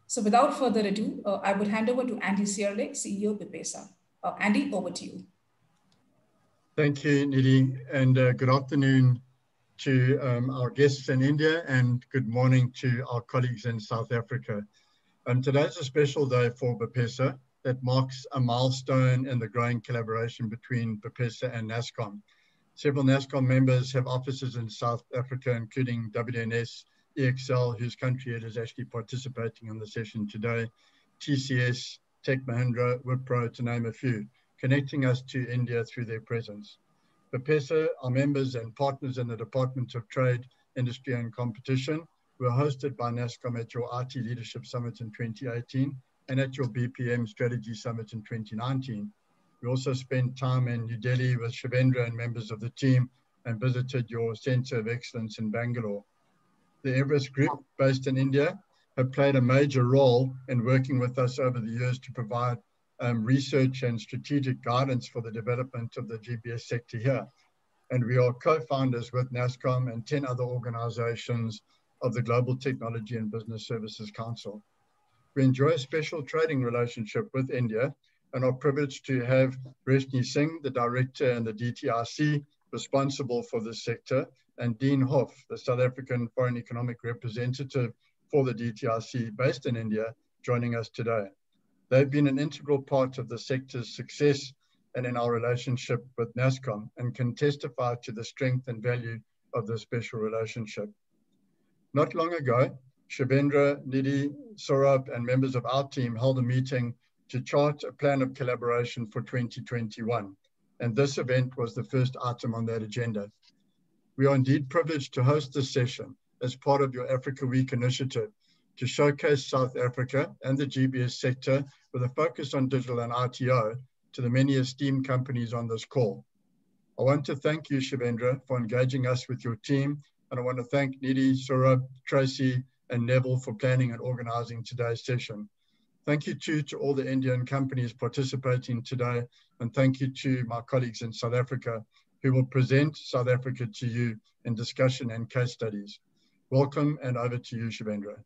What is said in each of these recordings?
So without further ado, I would hand over to Andy Searle, CEO of BPESA. Andy, over to you. Thank you, Nidhi, and good afternoon to our guests in India, and good morning to our colleagues in South Africa. Today's a special day for BPESA that marks a milestone in the growing collaboration between BPESA and NASSCOM. Several NASSCOM members have offices in South Africa, including WNS, EXL, whose country it is actually participating in the session today, TCS, Tech Mahindra, Wipro, to name a few, connecting us to India through their presence. BPESA, our members and partners in the Department of Trade, Industry and Competition, were hosted by NASSCOM at your IT Leadership Summit in 2018 and at your BPM Strategy Summit in 2019. We also spent time in New Delhi with Shivendra and members of the team and visited your Centre of Excellence in Bangalore. The Everest Group, based in India, have played a major role in working with us over the years to provide research and strategic guidance for the development of the GBS sector here. And we are co-founders with NASSCOM and 10 other organizations of the Global Technology and Business Services Council. We enjoy a special trading relationship with India and are privileged to have Reshni Singh, the director in the DTRC, responsible for this sector, and Dean Hoff, the South African Foreign Economic Representative for the DTRC based in India, joining us today. They've been an integral part of the sector's success and in our relationship with NASSCOM, and can testify to the strength and value of this special relationship. Not long ago, Shivendra, Nidhi, Saurabh, and members of our team held a meeting to chart a plan of collaboration for 2021. And this event was the first item on that agenda. We are indeed privileged to host this session as part of your Africa Week initiative to showcase South Africa and the GBS sector with a focus on digital and ITO to the many esteemed companies on this call. I want to thank you, Shivendra, for engaging us with your team. And I want to thank Nidhi, Saurabh, Tracy, and Neville for planning and organizing today's session. Thank you too to all the Indian companies participating today, and thank you to my colleagues in South Africa who will present South Africa to you in discussion and case studies. Welcome, and over to you, Shivendra.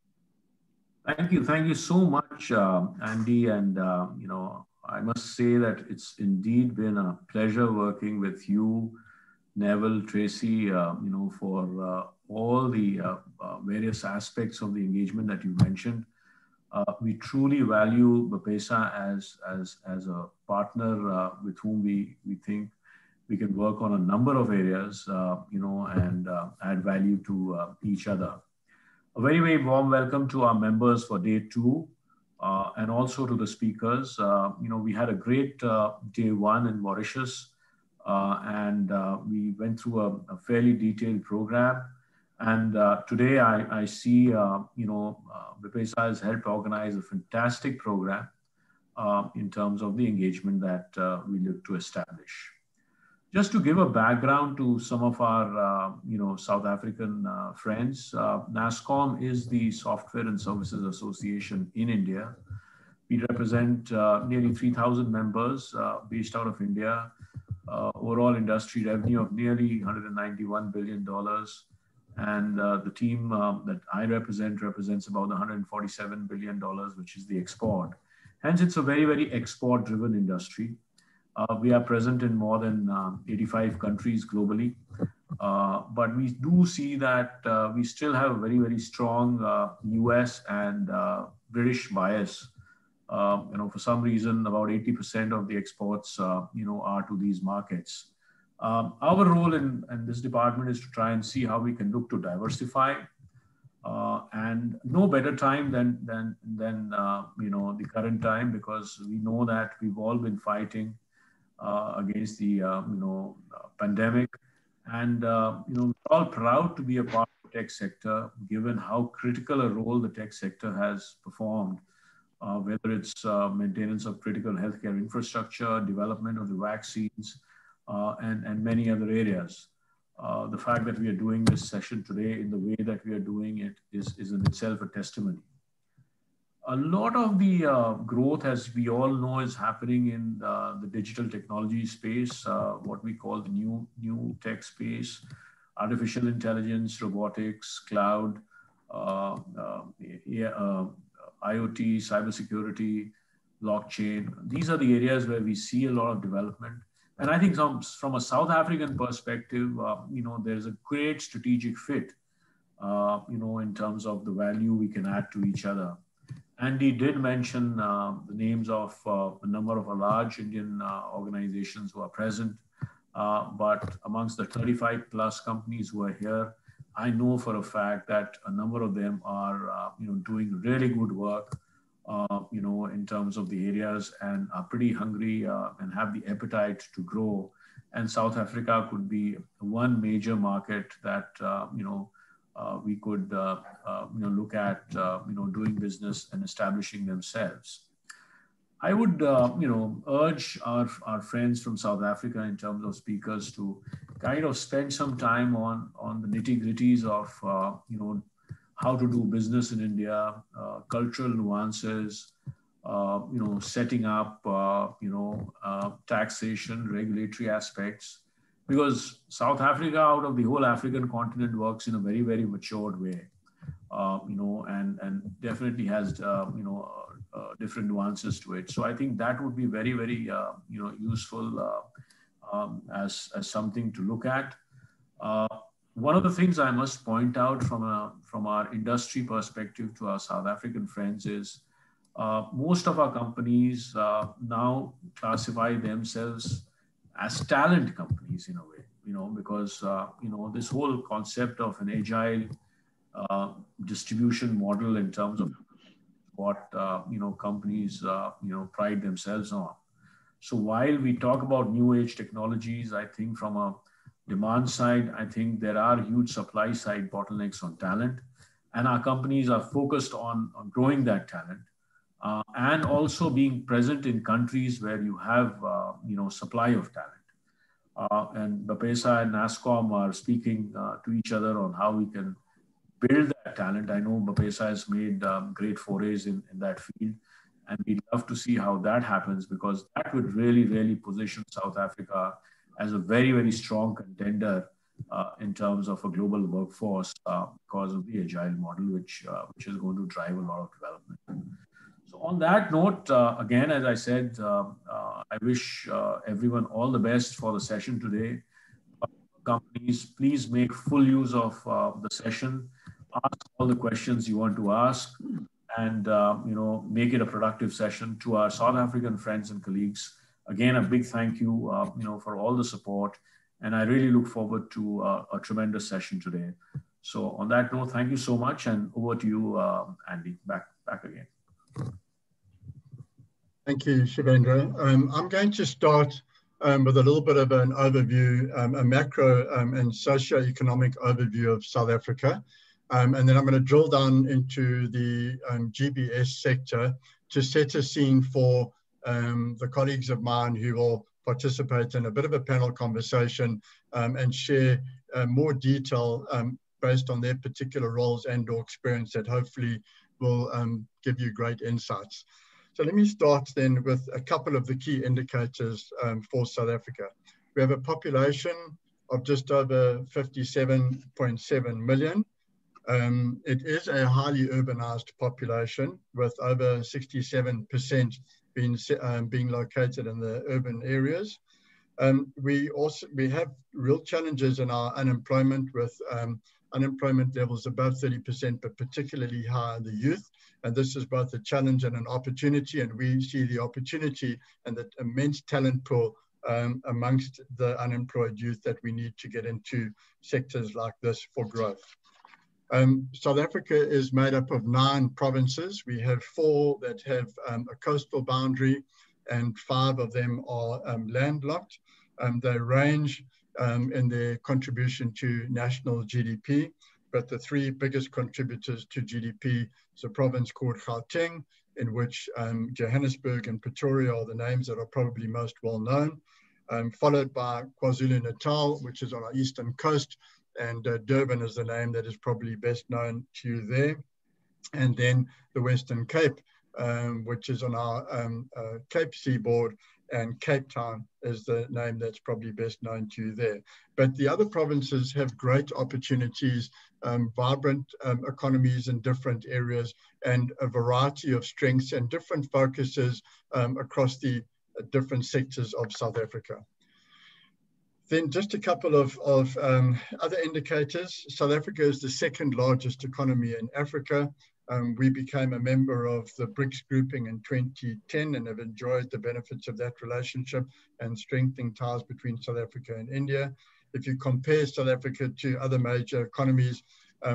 Thank you so much, Andy, and I must say that it's indeed been a pleasure working with you, Neville, Tracy, for all the various aspects of the engagement that you mentioned. We truly value BPESA as a partner with whom we think we can work on a number of areas, and add value to each other. A very, very warm welcome to our members for day 2, and also to the speakers. We had a great day 1 in Mauritius, and we went through a fairly detailed program. And today I see, BPESA has helped organize a fantastic program in terms of the engagement that we look to establish. Just to give a background to some of our, South African friends, NASSCOM is the Software and Services Association in India. We represent nearly 3,000 members based out of India, overall industry revenue of nearly $191 billion. And the team that I represents about $147 billion, which is the export. Hence, it's a very, very export-driven industry. We are present in more than 85 countries globally. But we do see that we still have a very, very strong US and British bias. For some reason, about 80% of the exports, are to these markets. Our role in this department is to try and see how we can look to diversify, and no better time than the current time, because we know that we've all been fighting against the pandemic, and we're all proud to be a part of the tech sector, given how critical a role the tech sector has performed, whether it's maintenance of critical healthcare infrastructure, development of the vaccines, and many other areas. The fact that we are doing this session today in the way that we are doing it is in itself a testimony. A lot of the growth, as we all know, is happening in the digital technology space, what we call the new tech space, artificial intelligence, robotics, cloud, IoT, cybersecurity, blockchain. These are the areas where we see a lot of development. And I think from a South African perspective, there's a great strategic fit, in terms of the value we can add to each other. Andy did mention the names of a number of large Indian organizations who are present, but amongst the 35 plus companies who are here, I know for a fact that a number of them are, doing really good work, in terms of the areas, and are pretty hungry and have the appetite to grow. And South Africa could be one major market that, we could, look at, doing business and establishing themselves. I would, urge our friends from South Africa in terms of speakers to kind of spend some time on the nitty-gritties of, how to do business in India, cultural nuances, setting up, taxation, regulatory aspects, because South Africa, out of the whole African continent, works in a very, very matured way, and definitely has, different nuances to it. So I think that would be very, very, useful as something to look at. One of the things I must point out from our industry perspective to our South African friends is most of our companies now classify themselves as talent companies in a way, because, this whole concept of an agile distribution model in terms of what, companies, pride themselves on. So while we talk about new age technologies, I think from a demand side, I think there are huge supply side bottlenecks on talent, and our companies are focused on growing that talent and also being present in countries where you have, supply of talent. And BPESA and NASSCOM are speaking to each other on how we can build that talent. I know BPESA has made great forays in that field, and we'd love to see how that happens, because that would really, really position South Africa as a very, very strong contender in terms of a global workforce because of the agile model, which is going to drive a lot of development. So on that note, again, as I said, I wish everyone all the best for the session today. Companies, please make full use of the session. Ask all the questions you want to ask, and make it a productive session. To our South African friends and colleagues, again, a big thank you, for all the support, and I really look forward to a tremendous session today. So on that note, thank you so much, and over to you, Andy, back again. Thank you, Shivendra. I'm going to start with a little bit of an overview, a macro and socio-economic overview of South Africa. And then I'm going to drill down into the GBS sector to set a scene for the colleagues of mine who will participate in a bit of a panel conversation and share more detail based on their particular roles and or experience that hopefully will give you great insights. So let me start then with a couple of the key indicators for South Africa. We have a population of just over 57.7 million. It is a highly urbanized population, with over 67% being located in the urban areas. We have real challenges in our unemployment, with unemployment levels above 30%, but particularly high in the youth. And this is both a challenge and an opportunity. And we see the opportunity and the immense talent pool amongst the unemployed youth that we need to get into sectors like this for growth. South Africa is made up of 9 provinces. We have 4 that have a coastal boundary, and 5 of them are landlocked. They range in their contribution to national GDP, but the 3 biggest contributors to GDP is a province called Gauteng, in which Johannesburg and Pretoria are the names that are probably most well known, followed by KwaZulu-Natal, which is on our eastern coast, and Durban is the name that is probably best known to you there. And then the Western Cape, which is on our Cape seaboard, and Cape Town is the name that's probably best known to you there. But the other provinces have great opportunities, vibrant economies in different areas, and a variety of strengths and different focuses across the different sectors of South Africa. Then just a couple of other indicators. South Africa is the second largest economy in Africa. We became a member of the BRICS grouping in 2010 and have enjoyed the benefits of that relationship and strengthening ties between South Africa and India. If you compare South Africa to other major economies,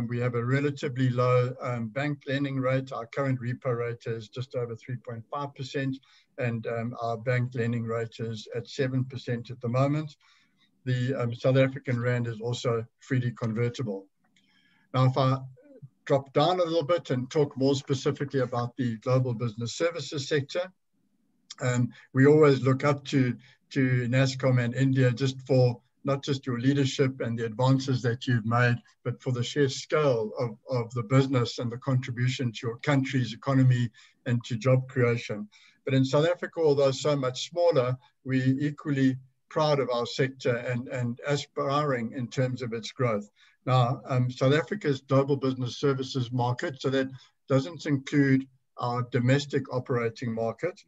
we have a relatively low bank lending rate. Our current repo rate is just over 3.5%, and our bank lending rate is at 7% at the moment. The South African rand is also freely convertible. Now, if I drop down a little bit and talk more specifically about the global business services sector, we always look up to NASSCOM and India just for not just your leadership and the advances that you've made, but for the sheer scale of the business and the contribution to your country's economy and to job creation. But in South Africa, although so much smaller, we equally proud of our sector and aspiring in terms of its growth. Now, South Africa's global business services market, so that doesn't include our domestic operating market,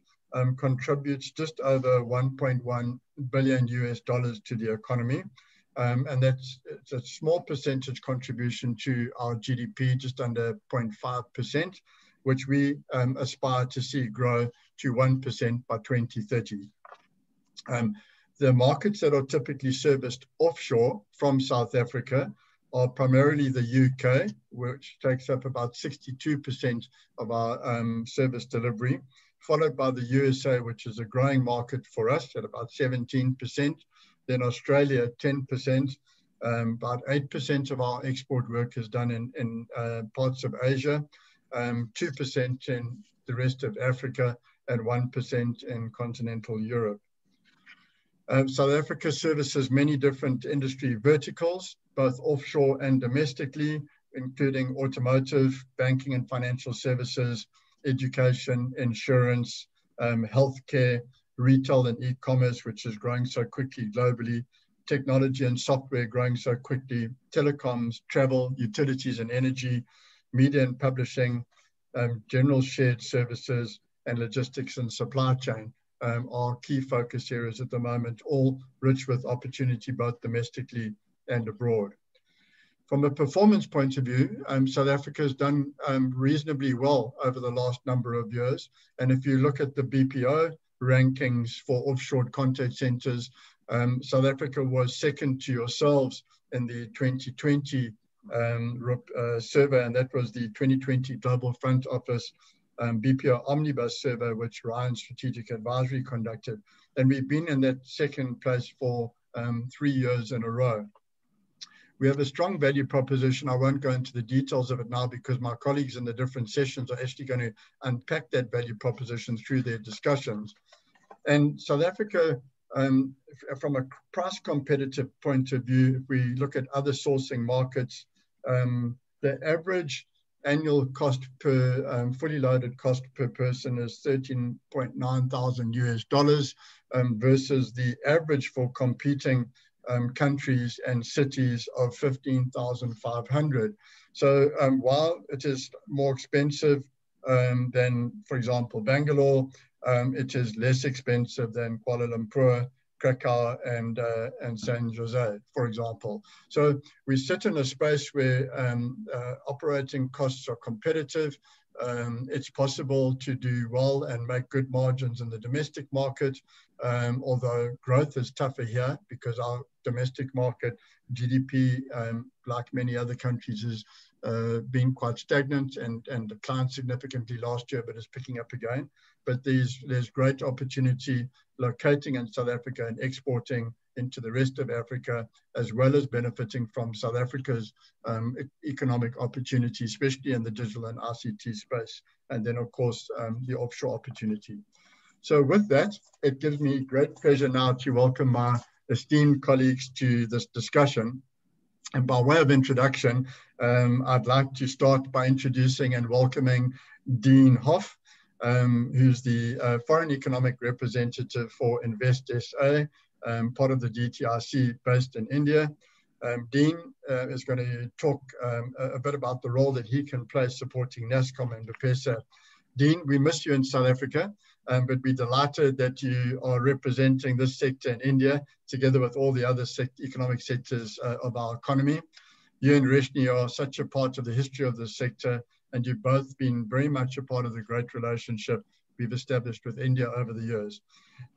contributes just over $1.1 billion to the economy. And it's a small percentage contribution to our GDP, just under 0.5%, which we aspire to see grow to 1% by 2030. The markets that are typically serviced offshore from South Africa are primarily the UK, which takes up about 62% of our service delivery, followed by the USA, which is a growing market for us at about 17%, then Australia 10%, about 8% of our export work is done in parts of Asia, 2% in the rest of Africa, and 1% in continental Europe. South Africa services many different industry verticals, both offshore and domestically, including automotive, banking and financial services, education, insurance, healthcare, retail and e-commerce, which is growing so quickly globally, technology and software growing so quickly, telecoms, travel, utilities and energy, media and publishing, general shared services, and logistics and supply chain. Are key focus areas at the moment, all rich with opportunity both domestically and abroad. From a performance point of view, South Africa has done reasonably well over the last number of years. And if you look at the BPO rankings for offshore contact centers, South Africa was second to yourselves in the 2020 survey, and that was the 2020 Global Front Office BPO Omnibus survey, which Ryan Strategic Advisory conducted. And we've been in that second place for 3 years in a row. We have a strong value proposition. I won't go into the details of it now because my colleagues in the different sessions are actually going to unpack that value proposition through their discussions. And South Africa, from a price competitive point of view, if we look at other sourcing markets, the average annual cost per fully loaded cost per person is $13.9 thousand versus the average for competing countries and cities of 15,500. So while it is more expensive than, for example, Bangalore, it is less expensive than Kuala Lumpur, Krakow, and San Jose, for example. So we sit in a space where operating costs are competitive. It's possible to do well and make good margins in the domestic market, although growth is tougher here because our domestic market GDP, like many other countries, is been quite stagnant and declined significantly last year, but is picking up again. But there's great opportunity locating in South Africa and exporting into the rest of Africa, as well as benefiting from South Africa's economic opportunity, especially in the digital and ICT space. And then, of course, the offshore opportunity. So with that, it gives me great pleasure now to welcome my esteemed colleagues to this discussion. And by way of introduction, I'd like to start by introducing and welcoming Dean Hoff. who's the foreign economic representative for Invest SA, part of the DTIC based in India. Dean is going to talk a bit about the role that he can play supporting NASSCOM and BPESA. Dean, we miss you in South Africa, but we're delighted that you are representing this sector in India, together with all the other economic sectors of our economy. You and Reshni are such a part of the history of this sector, and you've both been very much a part of the great relationship we've established with India over the years.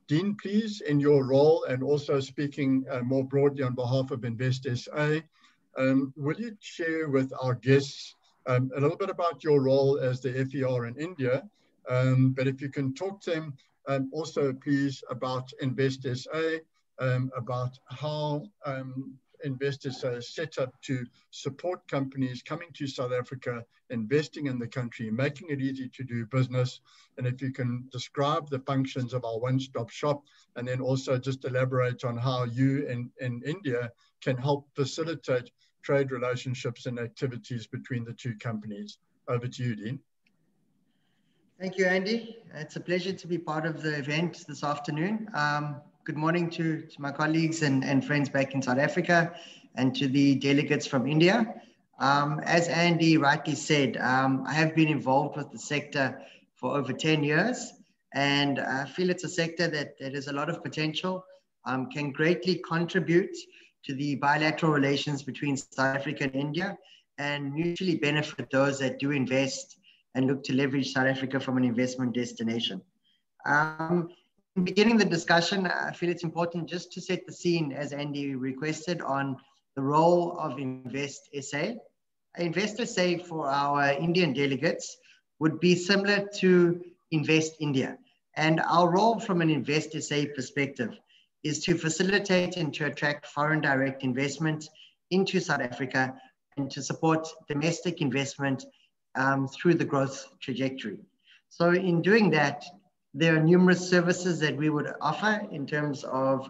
Dean, please, in your role and also speaking more broadly on behalf of Invest SA, will you share with our guests a little bit about your role as the FER in India, but if you can talk to them also, please, about Invest SA, about how Investors are set up to support companies coming to South Africa, investing in the country, making it easy to do business. And if you can describe the functions of our one-stop shop, and then also just elaborate on how you in India can help facilitate trade relationships and activities between the two companies. Over to you, Dean. Thank you, Andy. It's a pleasure to be part of the event this afternoon. Good morning to my colleagues and friends back in South Africa and to the delegates from India. As Andy rightly said, I have been involved with the sector for over 10 years, and I feel it's a sector that has a lot of potential, can greatly contribute to the bilateral relations between South Africa and India, and mutually benefit those that do invest and look to leverage South Africa from an investment destination. In beginning the discussion, I feel it's important just to set the scene, as Andy requested, on the role of Invest SA. Invest SA for our Indian delegates would be similar to Invest India. And our role from an Invest SA perspective is to facilitate and to attract foreign direct investment into South Africa and to support domestic investment through the growth trajectory. So in doing that, there are numerous services that we would offer in terms of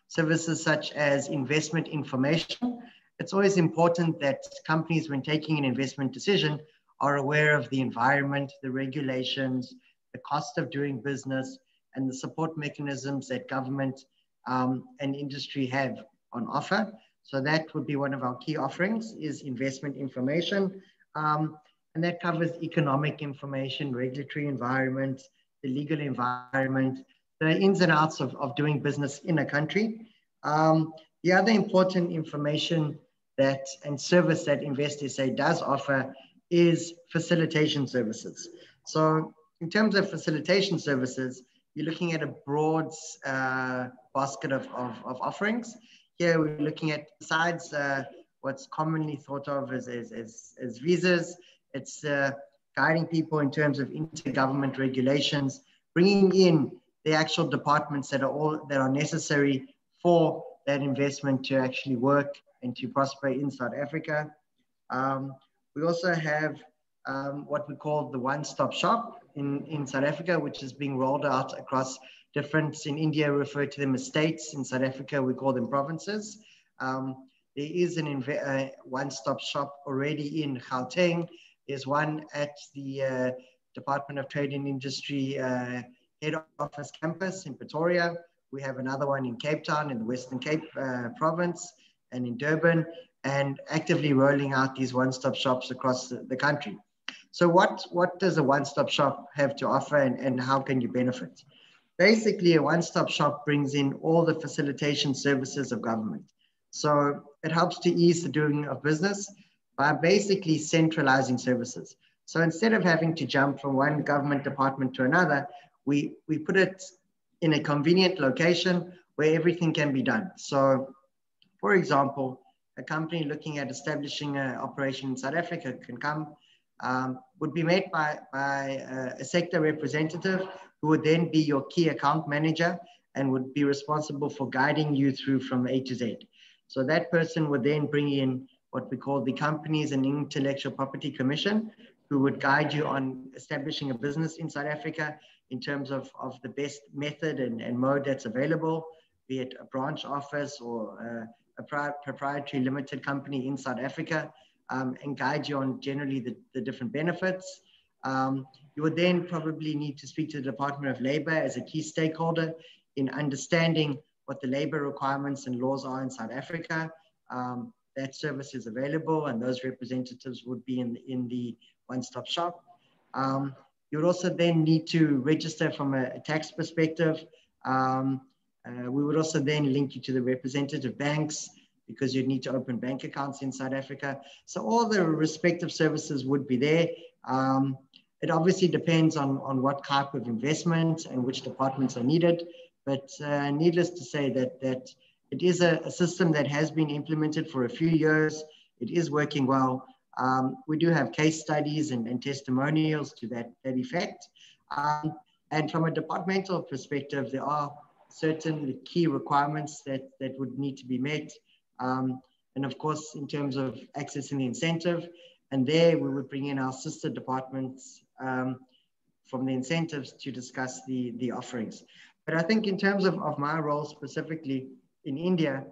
services such as investment information. It's always important that companies, when taking an investment decision, are aware of the environment, the regulations, the cost of doing business, and the support mechanisms that government and industry have on offer. So that would be one of our key offerings, is investment information. And that covers economic information, regulatory environment, the legal environment, the ins and outs of doing business in a country. The other important information and service that Invest SA does offer is facilitation services. So in terms of facilitation services, you're looking at a broad basket of offerings. Here we're looking at, besides what's commonly thought of as visas, it's guiding people in terms of intergovernment regulations, bringing in the actual departments that are necessary for that investment to actually work and to prosper in South Africa. We also have what we call the one-stop shop in South Africa, which is being rolled out across different, in India refer to them as states, in South Africa we call them provinces. There is a one-stop shop already in Gauteng. There's one at the Department of Trade and Industry head office campus in Pretoria. We have another one in Cape Town, in the Western Cape province, and in Durban, and actively rolling out these one-stop shops across the country. So what does a one-stop shop have to offer, and how can you benefit? Basically, a one-stop shop brings in all the facilitation services of government. So it helps to ease the doing of business by basically centralizing services. So instead of having to jump from one government department to another, we put it in a convenient location where everything can be done. So for example, a company looking at establishing an operation in South Africa can come, would be met by a sector representative who would then be your key account manager and would be responsible for guiding you through from A to Z. So that person would then bring in what we call the Companies and Intellectual Property Commission, who would guide you on establishing a business in South Africa in terms of the best method and mode that's available, be it a branch office or a proprietary limited company in South Africa, and guide you on generally the different benefits. You would then probably need to speak to the Department of Labor as a key stakeholder in understanding what the labor requirements and laws are in South Africa. That service is available, and those representatives would be in the one-stop shop. You would also then need to register from a tax perspective. We would also then link you to the representative banks, because you'd need to open bank accounts in South Africa. So all the respective services would be there. It obviously depends on what type of investment and which departments are needed. But needless to say that it is a system that has been implemented for a few years. It is working well. We do have case studies and testimonials to that effect. And from a departmental perspective, there are certain key requirements that would need to be met. And of course, in terms of accessing the incentive, and there we would bring in our sister departments from the incentives to discuss the offerings. But I think in terms of my role specifically in India,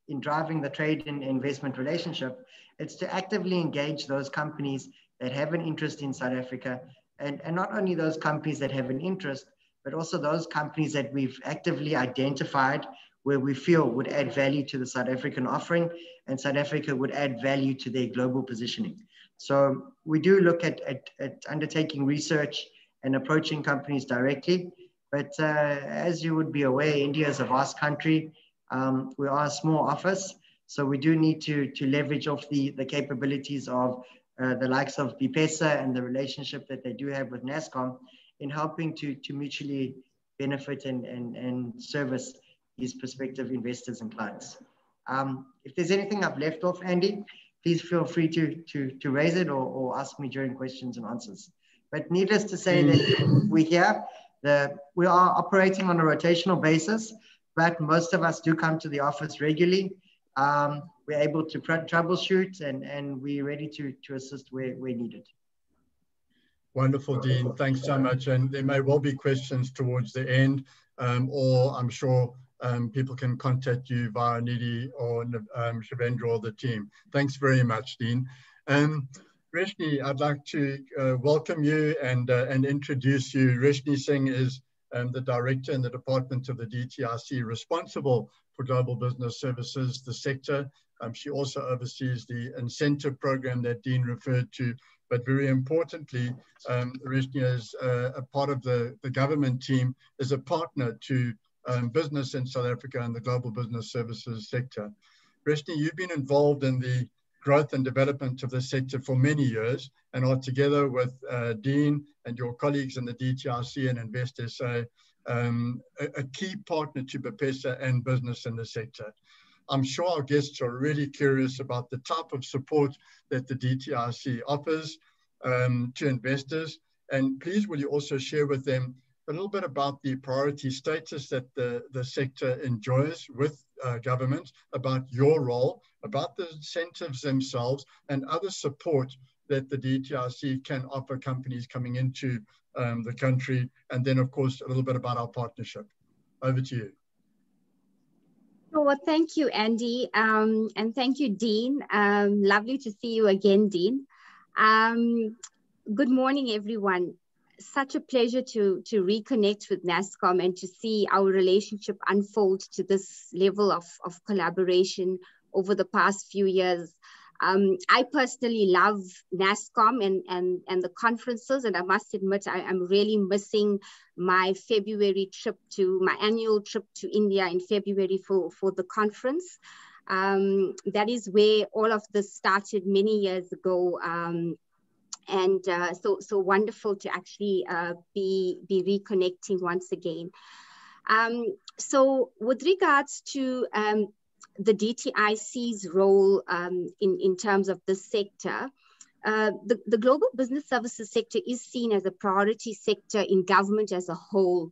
in driving the trade and investment relationship, it's to actively engage those companies that have an interest in South Africa, and not only those companies that have an interest, but also those companies that we've actively identified where we feel would add value to the South African offering, and South Africa would add value to their global positioning. So we do look at undertaking research and approaching companies directly. But as you would be aware, India is a vast country. We are a small office, so we do need to leverage off the capabilities of the likes of BPESA and the relationship that they do have with NASSCOM in helping to mutually benefit and service these prospective investors and clients. If there's anything I've left off, Andy, please feel free to raise it or ask me during questions and answers. But needless to say that we are operating on a rotational basis, but most of us do come to the office regularly. We're able to troubleshoot, and we're ready to assist where needed. Wonderful, Dean. Thanks so much. And there may well be questions towards the end, or I'm sure people can contact you via Nidhi or Shivendra or the team. Thanks very much, Dean. Reshni, I'd like to welcome you and introduce you. Reshni Singh is the Director in the Department of the DTIC responsible for Global Business Services, the sector. She also oversees the incentive program that Dean referred to. But very importantly, Reshni is a part of the government team, is a partner to business in South Africa and the Global Business Services sector. Reshni, you've been involved in the growth and development of the sector for many years, and are together with Dean and your colleagues in the DTIC and InvestSA, a key partner to BPESA and business in the sector. I'm sure our guests are really curious about the type of support that the DTIC offers to investors. And please, will you also share with them a little bit about the priority status that the sector enjoys with government, about your role, about the incentives themselves, and other support that the DTIC can offer companies coming into the country, and then, of course, a little bit about our partnership. Over to you. Well, thank you, Andy, and thank you, Dean. Lovely to see you again, Dean. Good morning, everyone. Such a pleasure to reconnect with NASSCOM and to see our relationship unfold to this level of collaboration over the past few years. I personally love NASSCOM and the conferences, and I must admit I'm really missing my annual trip to India in February for the conference. That is where all of this started many years ago. And so wonderful to actually be reconnecting once again. So with regards to the DTIC's role in terms of the sector, the global business services sector is seen as a priority sector in government as a whole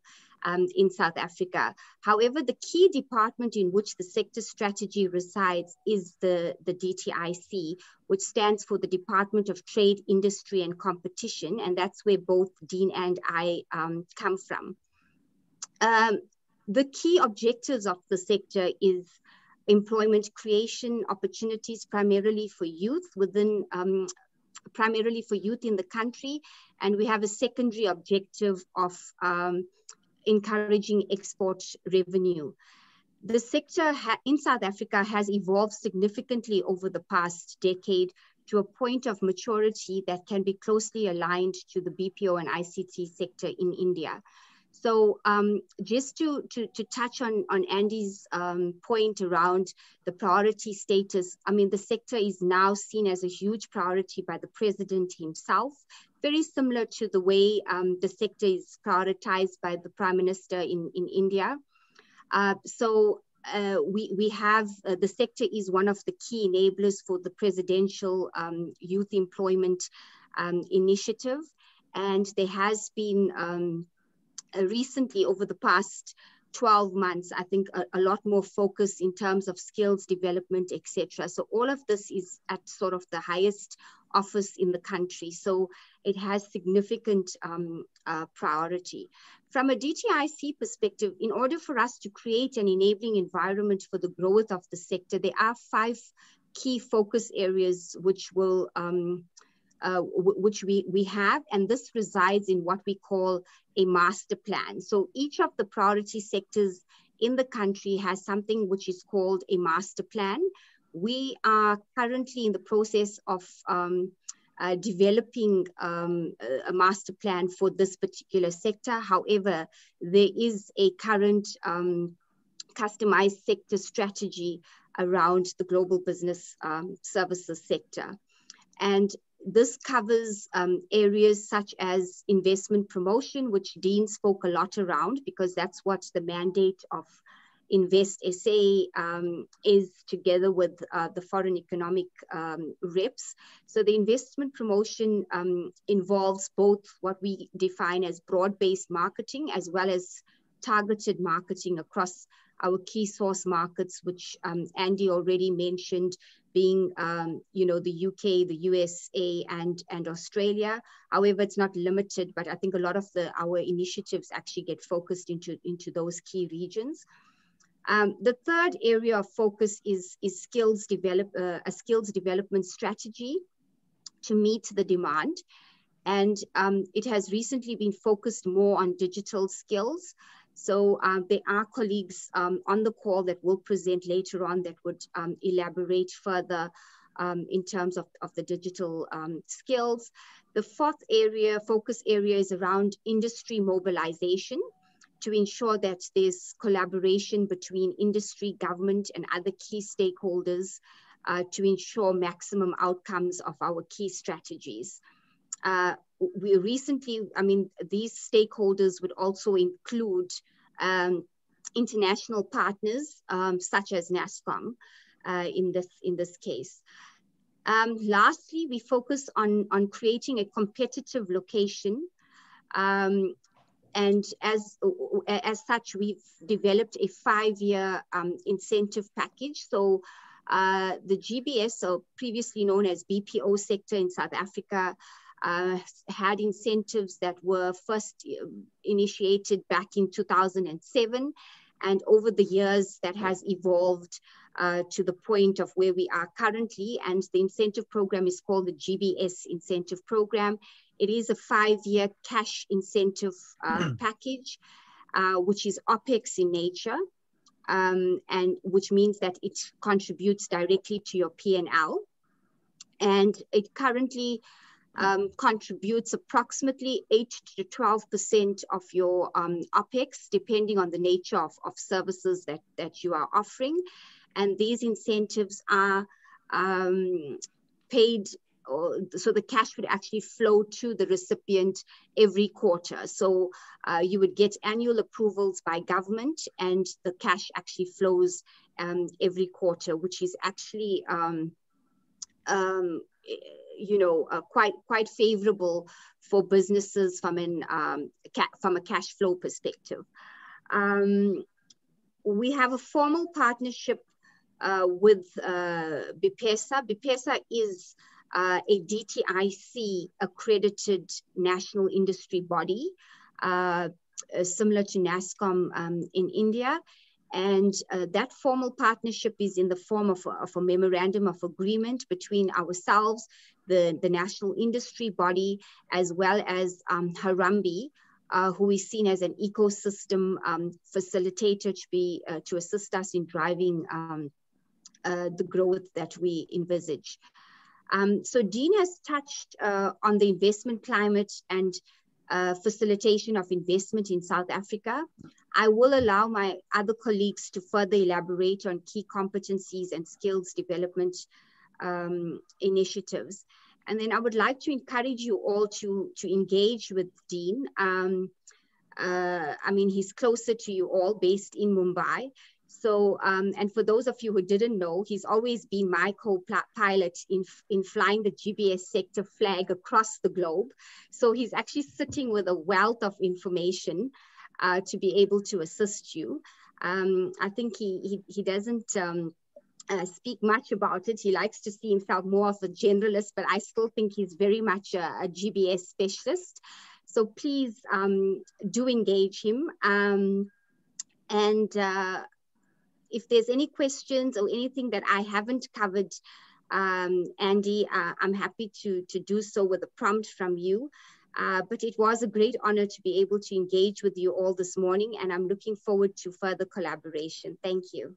in South Africa. However, the key department in which the sector strategy resides is the DTIC, which stands for the Department of Trade, Industry and Competition, and that's where both Dean and I come from. The key objectives of the sector is employment creation opportunities primarily for youth within primarily for youth in the country. And we have a secondary objective of encouraging export revenue. The sector in South Africa has evolved significantly over the past decade to a point of maturity that can be closely aligned to the BPO and ICT sector in India. So just to touch on Andy's point around the priority status, I mean, the sector is now seen as a huge priority by the president himself, very similar to the way the sector is prioritized by the Prime Minister in India. We have, the sector is one of the key enablers for the presidential youth employment initiative. And there has been recently, over the past 12 months, I think a lot more focus in terms of skills development, etc. So all of this is at sort of the highest office in the country. So it has significant priority. From a DTIC perspective, in order for us to create an enabling environment for the growth of the sector, there are 5 key focus areas which will which we have, and this resides in what we call a master plan. So each of the priority sectors in the country has something which is called a master plan. We are currently in the process of developing a master plan for this particular sector. However, there is a current customized sector strategy around the global business services sector. And this covers areas such as investment promotion, which Dean spoke a lot around, because that's what the mandate of Invest SA is, together with the foreign economic reps. So the investment promotion involves both what we define as broad-based marketing as well as targeted marketing across our key source markets, which Andy already mentioned, being the UK, the USA, and Australia. However, it's not limited, but I think a lot of our initiatives actually get focused into those key regions. The third area of focus is a skills development strategy to meet the demand. And it has recently been focused more on digital skills. So there are colleagues on the call that will present later on that would elaborate further in terms of the digital skills. The fourth focus area is around industry mobilization, to ensure that there's collaboration between industry, government, and other key stakeholders to ensure maximum outcomes of our key strategies. We recently, these stakeholders would also include international partners such as NASSCOM in this case. Lastly, we focus on creating a competitive location. And as such, we've developed a 5-year incentive package. So the GBS, or previously known as BPO sector in South Africa, had incentives that were first initiated back in 2007. And over the years, that has evolved to the point of where we are currently. And the incentive program is called the GBS Incentive Program. It is a 5-year cash incentive package, which is OPEX in nature, and which means that it contributes directly to your P&L. And it currently contributes approximately 8 to 12% of your OPEX, depending on the nature of services that you are offering. And these incentives are paid, so the cash would actually flow to the recipient every quarter. So you would get annual approvals by government, and the cash actually flows every quarter, which is actually quite favorable for businesses from a cash flow perspective. We have a formal partnership with BPESA. BPESA is a DTIC accredited national industry body, similar to NASSCOM in India. And that formal partnership is in the form of a memorandum of agreement between ourselves, the national industry body, as well as Harambee, who is seen as an ecosystem facilitator to assist us in driving the growth that we envisage. So Dean has touched on the investment climate and facilitation of investment in South Africa. I will allow my other colleagues to further elaborate on key competencies and skills development initiatives. And then I would like to encourage you all to engage with Dean. I mean, he's closer to you all, based in Mumbai. So, and for those of you who didn't know, he's always been my co-pilot in flying the GBS sector flag across the globe. So he's actually sitting with a wealth of information to be able to assist you. I think he doesn't speak much about it. He likes to see himself more of a generalist, but I still think he's very much a GBS specialist. So please do engage him. If there's any questions or anything that I haven't covered, Andy, I'm happy to do so with a prompt from you. But it was a great honor to be able to engage with you all this morning, and I'm looking forward to further collaboration. Thank you.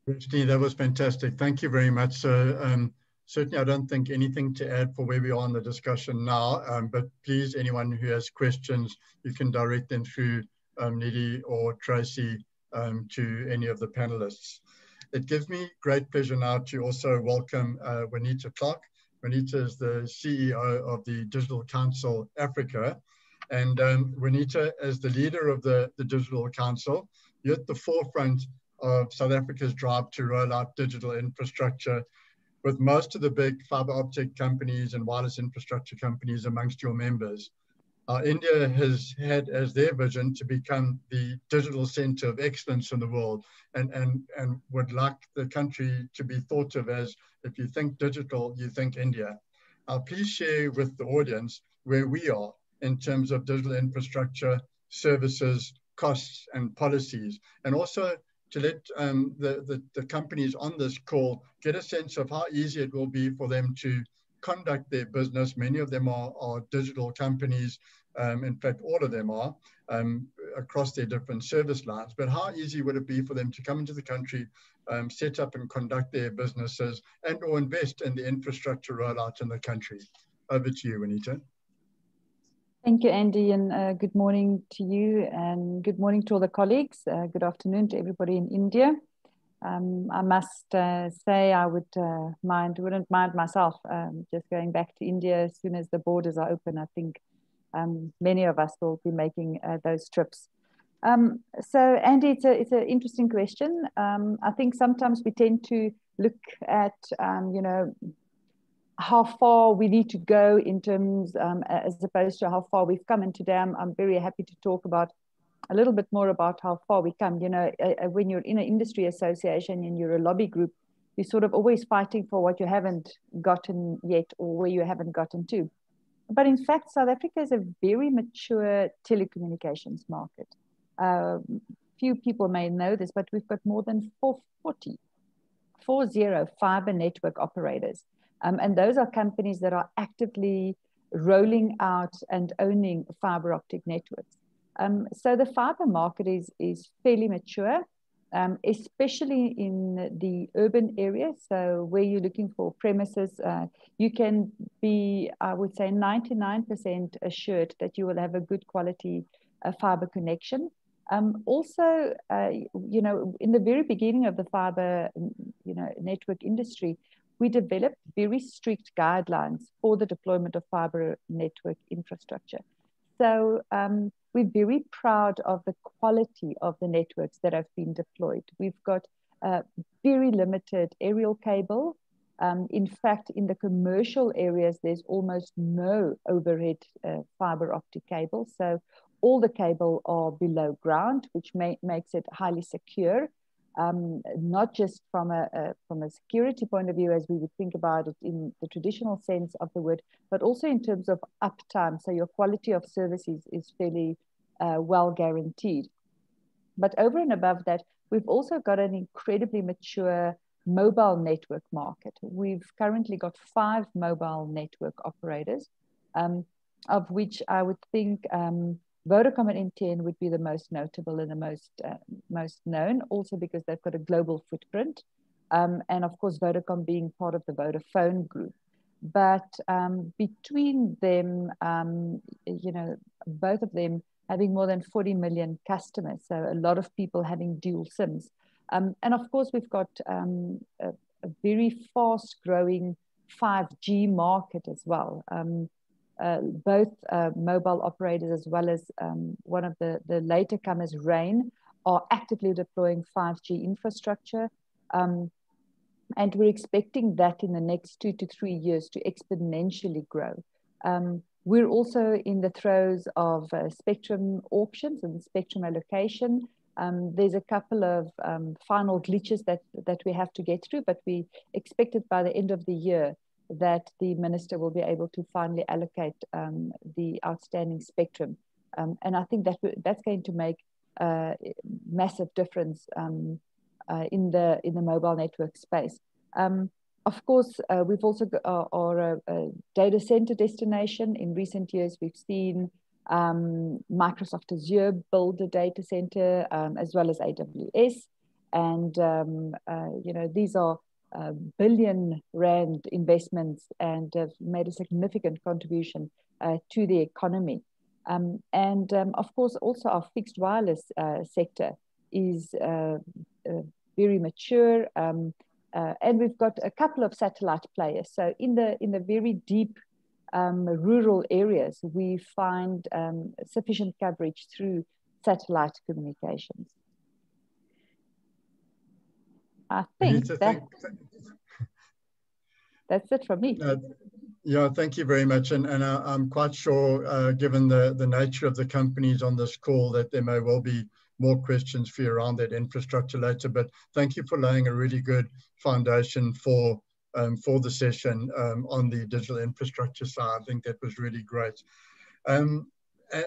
Roshni, that was fantastic. Thank you very much. So certainly I don't think anything to add for where we are in the discussion now, but please, anyone who has questions, you can direct them through Nidhi or Tracy to any of the panelists. It gives me great pleasure now to also welcome Juanita Clark. Juanita is the CEO of the Digital Council Africa. And Juanita, as the leader of the Digital Council, you're at the forefront of South Africa's drive to roll out digital infrastructure, with most of the big fiber optic companies and wireless infrastructure companies amongst your members. India has had as their vision to become the digital center of excellence in the world, and would like the country to be thought of as, if you think digital, you think India. Please share with the audience where we are in terms of digital infrastructure, services, costs, and policies, and also to let the companies on this call get a sense of how easy it will be for them to conduct their business. Many of them are digital companies. In fact, all of them are across their different service lines. But how easy would it be for them to come into the country, set up and conduct their businesses, and or invest in the infrastructure rollout in the country? Over to you, Juanita. Thank you, Andy, and good morning to you, and good morning to all the colleagues. Good afternoon to everybody in India. I must say I wouldn't mind myself just going back to India as soon as the borders are open. I think many of us will be making those trips. So Andy, it's an interesting question. I think sometimes we tend to look at, you know, how far we need to go in terms, as opposed to how far we've come. And today I'm very happy to talk about a little bit more about how far we come. You know, when you're in an industry association and you're a lobby group, you're sort of always fighting for what you haven't gotten yet or where you haven't gotten to. But in fact, South Africa is a very mature telecommunications market. Few people may know this, but we've got more than 440 fiber network operators. And those are companies that are actively rolling out and owning fiber optic networks. So the fiber market is fairly mature, especially in the urban areas. So where you're looking for premises, you can be, I would say, 99% assured that you will have a good quality fiber connection. Also, you know, in the very beginning of the fiber, you know, network industry, we developed very strict guidelines for the deployment of fiber network infrastructure. So we're very proud of the quality of the networks that have been deployed. We've got very limited aerial cable. In fact, in the commercial areas, there's almost no overhead fiber optic cable. So all the cable are below ground, which makes it highly secure. Not just from a security point of view, as we would think about it in the traditional sense of the word, but also in terms of uptime. So your quality of services is fairly well guaranteed. But over and above that, we've also got an incredibly mature mobile network market. We've currently got 5 mobile network operators, of which I would think Vodacom and MTN would be the most notable and the most known, also because they've got a global footprint. And of course, Vodacom being part of the Vodafone group. But between them, you know, both of them having more than 40 million customers, so a lot of people having dual SIMs. And of course, we've got a very fast growing 5G market as well. Both mobile operators as well as one of the later comers, Rain, are actively deploying 5G infrastructure. And we're expecting that in the next 2 to 3 years to exponentially grow. We're also in the throes of spectrum auctions and spectrum allocation. There's a couple of final glitches that we have to get through, but we expected by the end of the year that the minister will be able to finally allocate the outstanding spectrum. And I think that's going to make a massive difference in the mobile network space. Of course, we've also got our data center destination. In recent years, we've seen Microsoft Azure build a data center, as well as AWS. And, you know, these are billion rand investments and have made a significant contribution to the economy. And of course, also our fixed wireless sector is very mature. And we've got a couple of satellite players. So in the very deep rural areas, we find sufficient coverage through satellite communications. I think that's it from me. Yeah, thank you very much. And I'm quite sure, given the nature of the companies on this call, that there may well be more questions for you around that infrastructure later. But thank you for laying a really good foundation for the session on the digital infrastructure side. I think that was really great.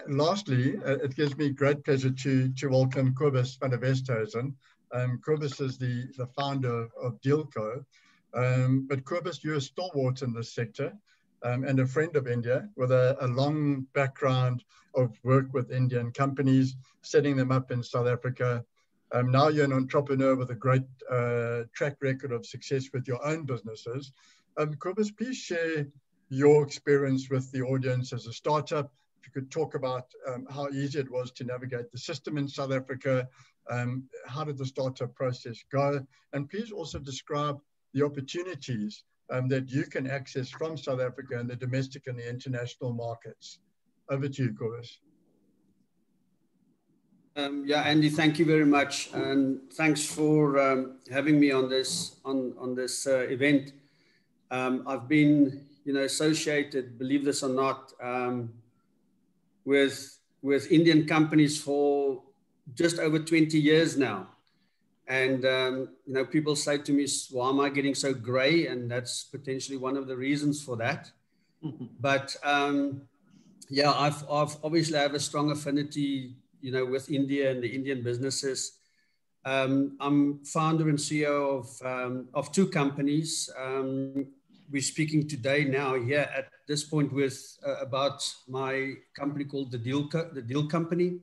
Lastly, it gives me great pleasure to welcome Kobus van der Westhuizen. Kobus is the founder of Dealco. But Kobus, you're a stalwart in this sector and a friend of India with a long background of work with Indian companies, setting them up in South Africa. Now you're an entrepreneur with a great track record of success with your own businesses. Kobus, please share your experience with the audience as a startup. If you could talk about how easy it was to navigate the system in South Africa, how did the startup process go? And please also describe the opportunities that you can access from South Africa and the domestic and the international markets. Over to you, Kobus. Yeah, Andy, thank you very much, and thanks for having me on this event. I've been, associated, believe this or not, with Indian companies for just over 20 years now. And, people say to me, why am I getting so gray? And that's potentially one of the reasons for that. But yeah, I've obviously have a strong affinity, with India and the Indian businesses. I'm founder and CEO of 2 companies. We're speaking today now here at this point with about my company called the Deal Company.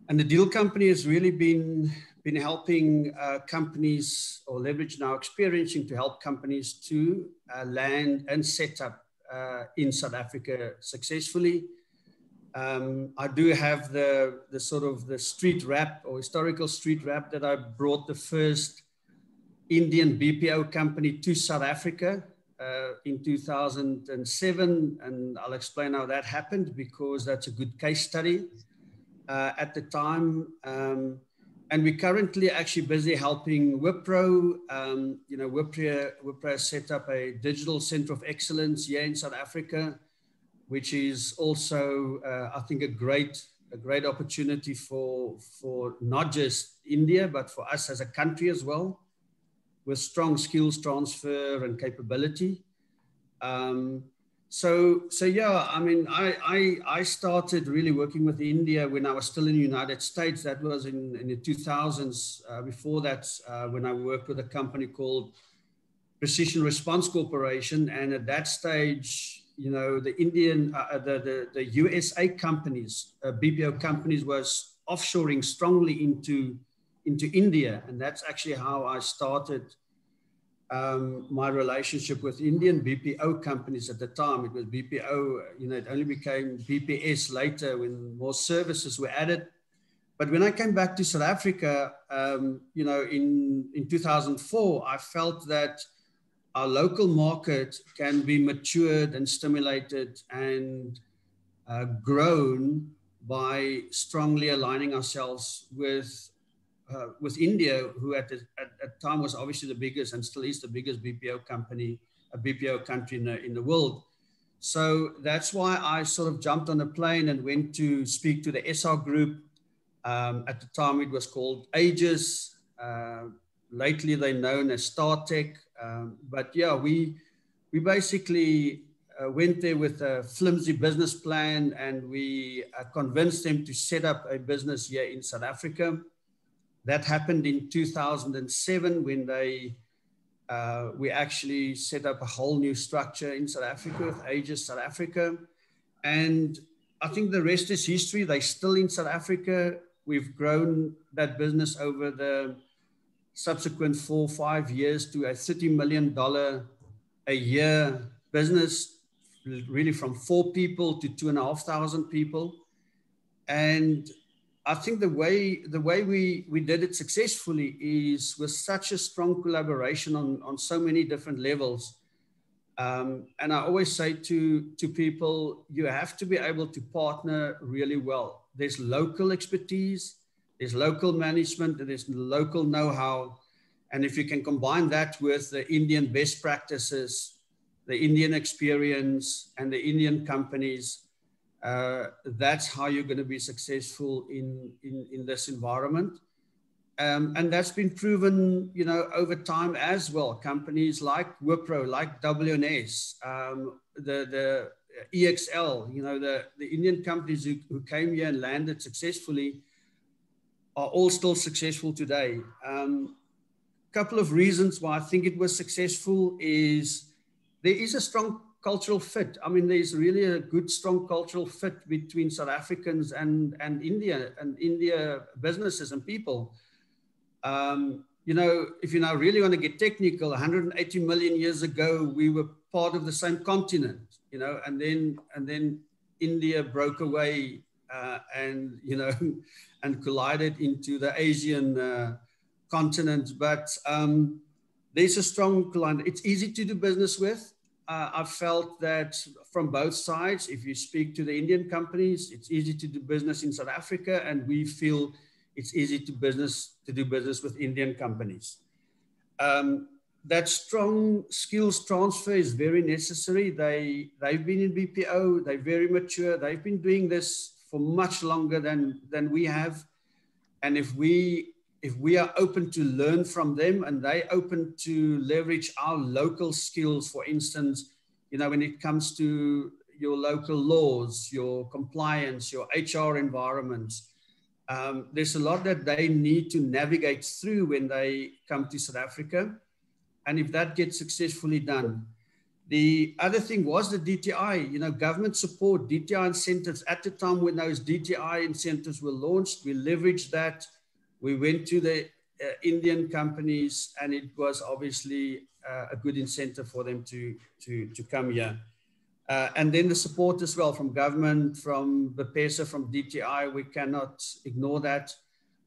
And the Deal Company has really been helping companies, or leveraging our experience to help companies to land and set up in South Africa successfully. I do have the sort of the street rap or historical street rap that I brought the first Indian BPO company to South Africa in 2007. And I'll explain how that happened, because that's a good case study at the time. And we're currently actually busy helping Wipro. Wipro set up a digital center of excellence here in South Africa, which is also, I think, a great opportunity for not just India, but for us as a country as well, with strong skills transfer and capability. So yeah, I mean, I started really working with India when I was still in the United States. That was in the 2000s. Before that, when I worked with a company called Precision Response Corporation. And at that stage, you know, the Indian, the USA companies, BPO companies was offshoring strongly into India. And that's actually how I started my relationship with Indian BPO companies at the time. It was BPO, you know, it only became BPS later when more services were added. But when I came back to South Africa, you know, in 2004, I felt that our local market can be matured and stimulated and grown by strongly aligning ourselves with India, who at the time was obviously the biggest and still is the biggest BPO company, a BPO country in the world. So that's why I sort of jumped on a plane and went to speak to the SR group. At the time, it was called Aegis. Lately, they're known as StarTech. But yeah, we basically went there with a flimsy business plan, and we convinced them to set up a business here in South Africa. That happened in 2007 when we actually set up a whole new structure in South Africa with Aegis South Africa. And I think the rest is history. They're still in South Africa. We've grown that business over the subsequent 4 or 5 years to a $30 million a year business, really from 4 people to 2,500 people. And I think the way we did it successfully is with such a strong collaboration on so many different levels. And I always say to people, you have to be able to partner really well. There's local expertise, there's local management, there's local know-how. And if you can combine that with the Indian best practices, the Indian experience, and the Indian companies, that's how you're going to be successful in this environment. And that's been proven, you know, over time as well. Companies like Wipro, like WNS, the EXL, you know, the Indian companies who came here and landed successfully are all still successful today. Couple of reasons why I think it was successful is there is a strong cultural fit. I mean, there's really a good, strong cultural fit between South Africans and India businesses and people. You know, if you now really want to get technical, 180 million years ago, we were part of the same continent, you know, and then India broke away and, you know, and collided into the Asian continent. But there's a strong alignment. It's easy to do business with. I've felt that from both sides, if you speak to the Indian companies, it's easy to do business in South Africa, and we feel it's easy to do business with Indian companies. That strong skills transfer is very necessary. They've been in BPO, they're very mature, they've been doing this for much longer than we have. And if we are open to learn from them and they open to leverage our local skills, for instance, you know, when it comes to your local laws, your compliance, your HR environments, there's a lot that they need to navigate through when they come to South Africa. And if that gets successfully done. The other thing was the DTI, you know, government support, DTI incentives. At the time when those DTI incentives were launched, we leveraged that. We went to the Indian companies, and it was obviously a good incentive for them to come here. And then the support as well from government, from BPESA, from DTI, we cannot ignore that.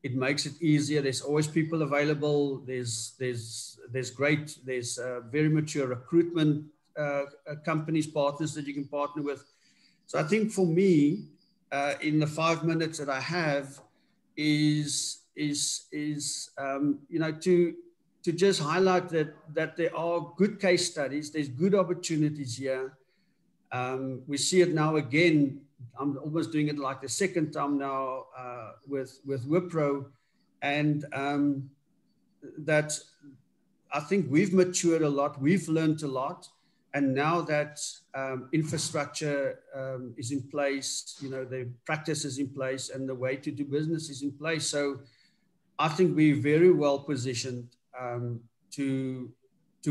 It makes it easier. There's always people available. There's very mature recruitment companies, partners that you can partner with. So I think for me, in the 5 minutes that I have, is you know, to just highlight that there are good case studies. There's good opportunities here. We see it now again. I'm almost doing it like the second time now with Wipro, and that I think we've matured a lot. We've learned a lot. And now that infrastructure is in place, the practice is in place and the way to do business is in place. So I think we're very well positioned to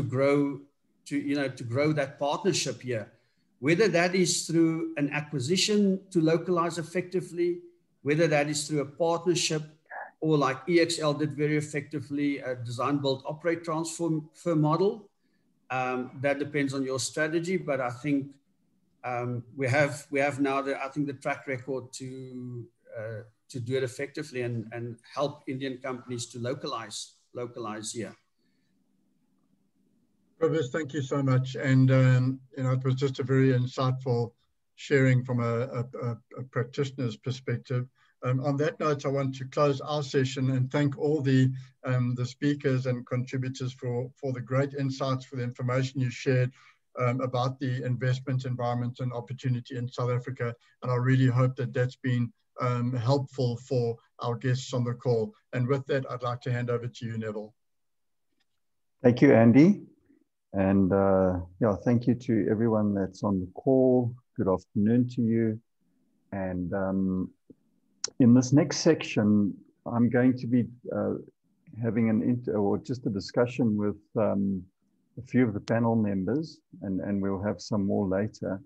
grow, to grow that partnership here, whether that is through an acquisition to localize effectively, whether that is through a partnership, or like EXL did very effectively, a design, build, operate, transfer model. That depends on your strategy, but I think we have now the track record to do it effectively and help Indian companies to localize here. Cobus, thank you so much. And it was just a very insightful sharing from a practitioner's perspective. On that note, I want to close our session and thank all the speakers and contributors for the great insights, for the information you shared about the investment environment and opportunity in South Africa. And I really hope that that's been helpful for our guests on the call. And with that, I'd like to hand over to you, Neville. Thank you, Andy. And yeah, thank you to everyone that's on the call. Good afternoon to you. And in this next section, I'm going to be having just a discussion with a few of the panel members, and we'll have some more later.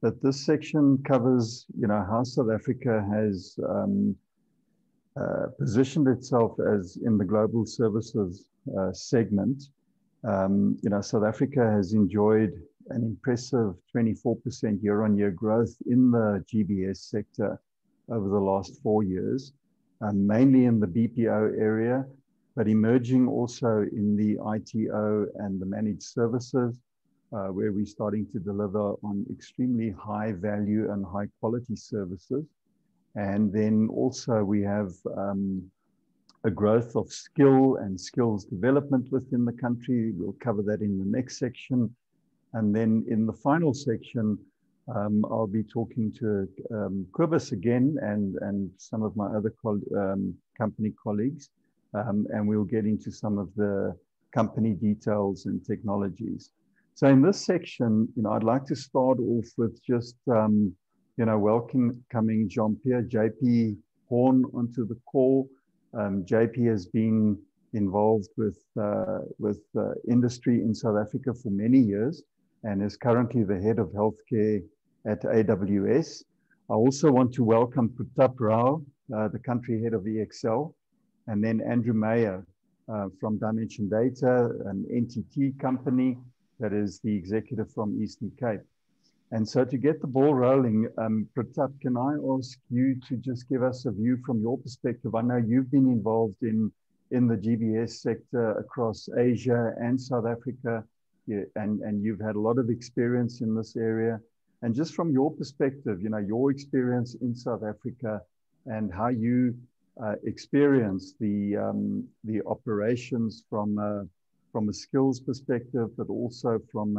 But this section covers, how South Africa has positioned itself as in the global services segment. South Africa has enjoyed an impressive 24% year-on-year growth in the GBS sector over the last 4 years, mainly in the BPO area, but emerging also in the ITO and the managed services, where we're starting to deliver on extremely high value and high quality services. And then also we have a growth of skill and skills development within the country. We'll cover that in the next section. And then in the final section, I'll be talking to Cobus again and some of my other company colleagues, and we'll get into some of the company details and technologies. So in this section, I'd like to start off with just, welcoming Jean-Pierre JP Horn onto the call. JP has been involved with industry in South Africa for many years and is currently the head of healthcare at AWS. I also want to welcome Pratap Rao, the country head of EXL, and then Andrew Mayer from Dimension Data, an NTT company that is the executive from Eastern Cape. And so to get the ball rolling, Pratap, can I ask you to just give us a view from your perspective? I know you've been involved in the GBS sector across Asia and South Africa, and you've had a lot of experience in this area. And just from your perspective, your experience in South Africa and how you experience the operations from a skills perspective, but also from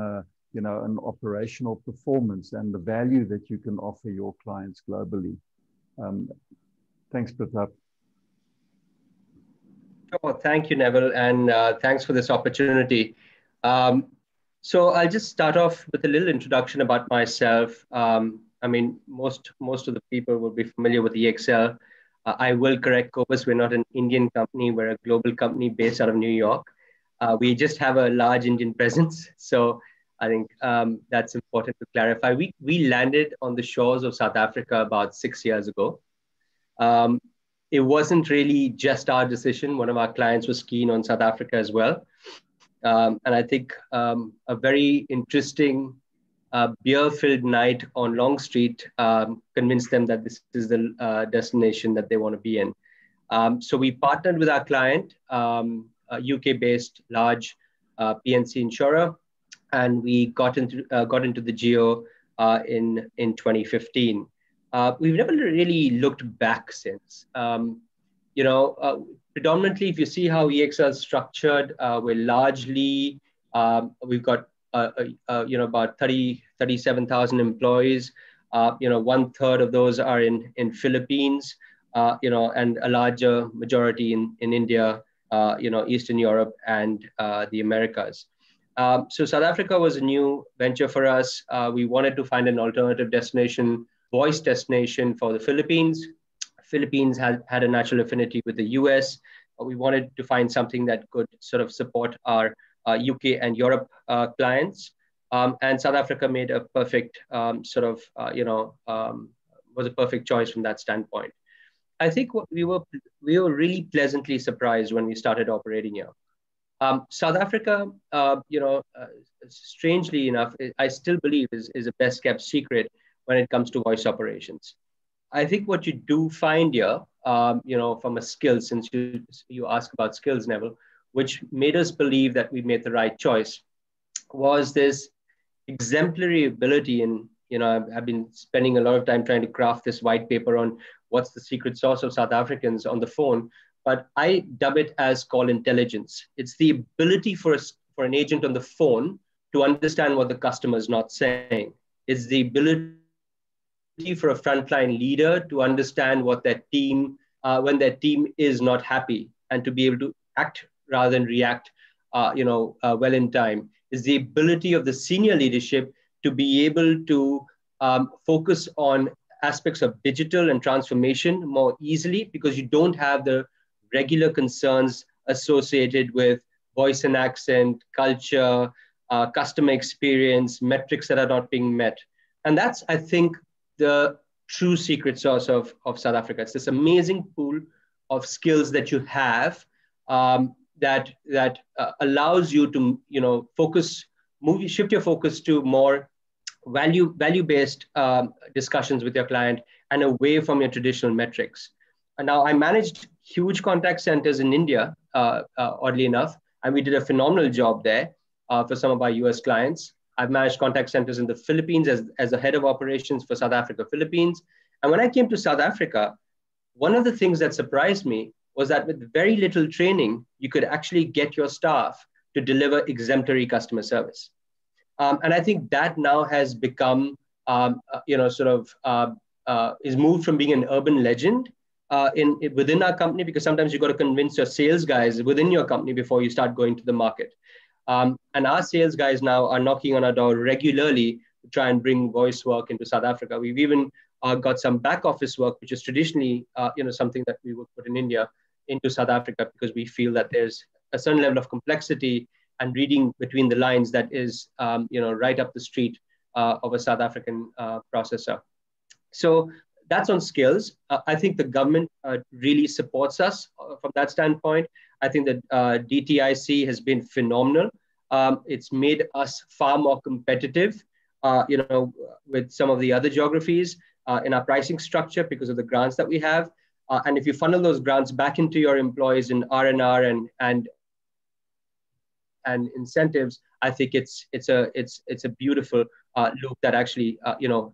an operational performance and the value that you can offer your clients globally. Thanks, Pratap. Oh, thank you, Neville, and thanks for this opportunity. So I'll just start off with a little introduction about myself. I mean, most of the people will be familiar with EXL. I will correct Cobus, we're not an Indian company, we're a global company based out of New York. We just have a large Indian presence. So I think that's important to clarify. We landed on the shores of South Africa about 6 years ago. It wasn't really just our decision. One of our clients was keen on South Africa as well. And I think a very interesting beer-filled night on Long Street convinced them that this is the destination that they want to be in. So we partnered with our client, a UK-based large PNC insurer, and we got into the geo in 2015. We've never really looked back since. Predominantly, if you see how EXL is structured, we're largely, we've got about 37,000 employees. 1/3 of those are in Philippines, and a larger majority in India, Eastern Europe, and the Americas. So South Africa was a new venture for us. We wanted to find an alternative destination, voice destination for the Philippines. Philippines had a natural affinity with the US. We wanted to find something that could sort of support our UK and Europe clients. And South Africa made a perfect was a perfect choice from that standpoint. I think we were really pleasantly surprised when we started operating here. South Africa, strangely enough, I still believe is a best kept secret when it comes to voice operations. I think what you do find here, from a skill, since you asked about skills, Neville, which made us believe that we made the right choice, was this exemplary ability. And I've been spending a lot of time trying to craft this white paper on what's the secret sauce of South Africans on the phone, but I dub it as call intelligence. It's the ability for an agent on the phone to understand what the customer is not saying. It's the ability for a frontline leader to understand what their team, when their team is not happy, and to be able to act rather than react, well in time. Is the ability of the senior leadership to be able to focus on aspects of digital and transformation more easily, because you don't have the regular concerns associated with voice and accent, culture, customer experience, metrics that are not being met. And that's, I think, the true secret sauce of South Africa. It's this amazing pool of skills that you have that allows you to shift your focus to more value-based discussions with your client and away from your traditional metrics. And now I managed huge contact centers in India, oddly enough, and we did a phenomenal job there for some of our US clients. I've managed contact centers in the Philippines as the head of operations for South Africa, Philippines. And when I came to South Africa, one of the things that surprised me was that with very little training, you could actually get your staff to deliver exemplary customer service. And I think that now has become, is moved from being an urban legend within our company, because sometimes you've got to convince your sales guys within your company before you start going to the market. And our sales guys now are knocking on our door regularly to try and bring voice work into South Africa. We've even got some back office work, which is traditionally, something that we would put in India into South Africa, because we feel that there's a certain level of complexity and reading between the lines that is, right up the street of a South African processor. So that's on skills. I think the government really supports us from that standpoint. I think that DTIC has been phenomenal. It's made us far more competitive, with some of the other geographies in our pricing structure because of the grants that we have. And if you funnel those grants back into your employees in R&R and incentives, I think it's a beautiful loop that actually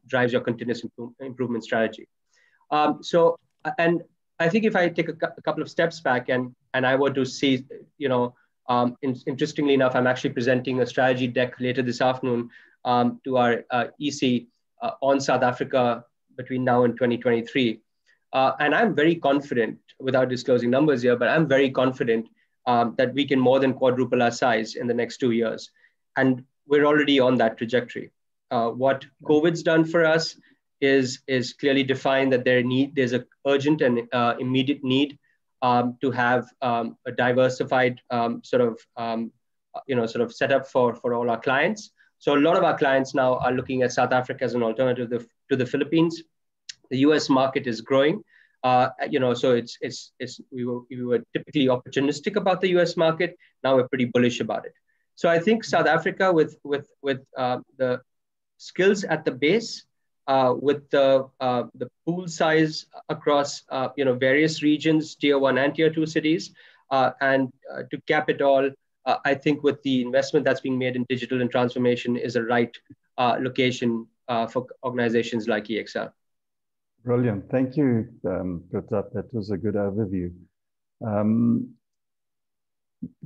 drives your continuous improvement strategy. And I think if I take a couple of steps back and I were to see, interestingly enough, I'm actually presenting a strategy deck later this afternoon to our EC on South Africa between now and 2023. And I'm very confident, without disclosing numbers here, but I'm very confident that we can more than quadruple our size in the next 2 years. And we're already on that trajectory. What COVID's done for us is clearly defined that there's an urgent and immediate need to have a diversified setup for all our clients. So a lot of our clients now are looking at South Africa as an alternative to the Philippines. The US market is growing. So we were typically opportunistic about the US market. Now we're pretty bullish about it. So I think South Africa with the skills at the base, with the pool size across various regions, tier 1 and tier 2 cities, and to cap it all, I think with the investment that's being made in digital and transformation is a right location for organizations like EXL. Brilliant. Thank you, Pratap. That was a good overview.